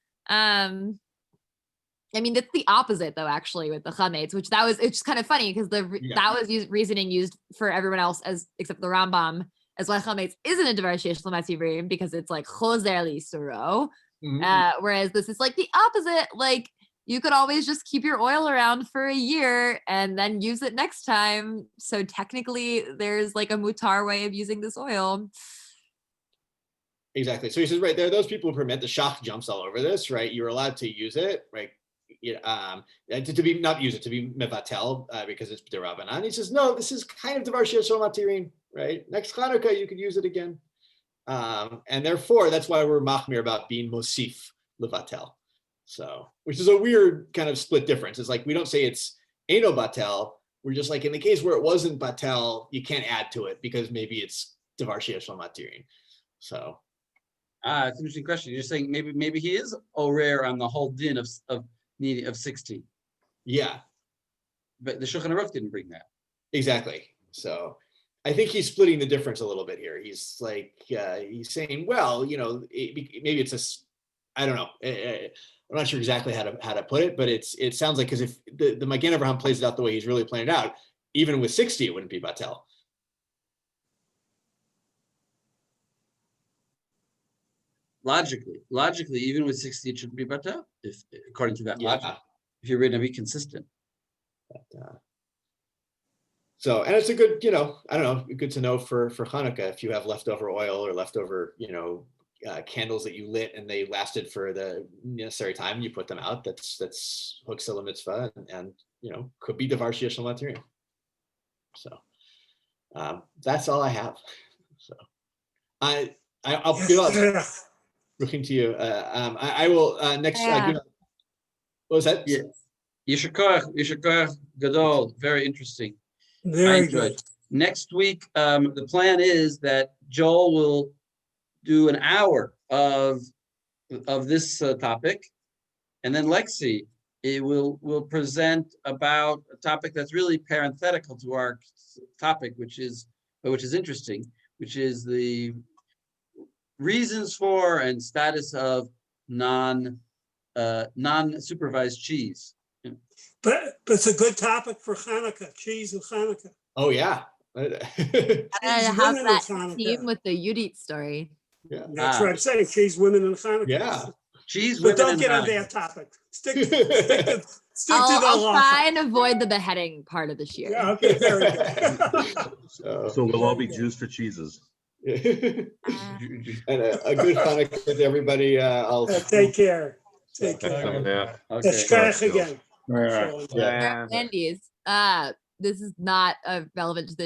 Speaker 6: I mean, that's the opposite though, actually, with the chametz, which it's kind of funny because that was reasoning used for everyone else except the Rambam as why chametz isn't a devar sheyesh l'matzirim because it's like chozer l'isuro. Whereas this is like the opposite. Like you could always just keep your oil around for a year and then use it next time. So technically there's like a mutar way of using this oil.
Speaker 2: Exactly. So he says, right, there are those people who permit the shock jumps all over this, right? You're allowed to use it, right? To be not use it, to be mevatel because it's derabanan. He says, no, this is kind of davar sheyesh lo matirin, right? Next Hanukkah, you could use it again. And therefore, that's why we're machmir about being mosif levatel. So, which is a weird kind of split difference. It's like, we don't say it's eno batel. We're just like, in the case where it wasn't batel, you can't add to it because maybe it's davar sheyesh lo matirin. So.
Speaker 1: It's an interesting question. You're saying maybe he is orer on the whole din of needing of 60.
Speaker 2: Yeah.
Speaker 1: But the Shulchan Aruch didn't bring that.
Speaker 2: Exactly. So I think he's splitting the difference a little bit here. He's like, he's saying, well, maybe it's I don't know. I'm not sure exactly how to put it, but it sounds like, because if the Magen Avraham plays it out the way he's really playing it out, even with 60, it wouldn't be batel.
Speaker 1: Logically, even with 60, it shouldn't be batel, if according to that logic. If you're going to be consistent.
Speaker 2: But, so, and it's a good, I don't know, good to know for Hanukkah, if you have leftover oil or leftover, candles that you lit and they lasted for the necessary time, you put them out. That's Huksel mitzvah, and could be davar sheyesh lo matirin. So that's all I have. So I'll be honest. Looking to you. I will next. What was that?
Speaker 1: Yeah. Yesher koach gadol. Very interesting.
Speaker 4: Very good.
Speaker 1: Next week, the plan is that Joel will do an hour of this topic, and then Lexi will present about a topic that's really parenthetical to our topic, which is interesting, which is the reasons for and status of non-supervised cheese.
Speaker 4: But it's a good topic for Hanukkah, cheese and Hanukkah.
Speaker 2: Oh yeah.
Speaker 6: And have
Speaker 4: women
Speaker 6: that
Speaker 4: in Hanukkah.
Speaker 6: theme with the Yudit story.
Speaker 2: Yeah.
Speaker 4: That's what I'm saying. Cheese, women, and Hanukkah.
Speaker 2: Yeah.
Speaker 1: Cheese,
Speaker 4: But
Speaker 1: women,
Speaker 4: don't
Speaker 1: and
Speaker 4: get on
Speaker 1: Hanukkah.
Speaker 4: that topic. Stick to the
Speaker 6: I'll
Speaker 4: law.
Speaker 6: try and avoid the beheading part of this year.
Speaker 4: Yeah, okay, very good.
Speaker 3: So we'll all be Jews for cheeses.
Speaker 2: And a good Hanukkah with everybody. I'll
Speaker 4: Take care. Take care.
Speaker 3: Yeah.
Speaker 1: Okay.
Speaker 4: Let's again.
Speaker 2: Yeah.
Speaker 6: Wendy's. This is not relevant to this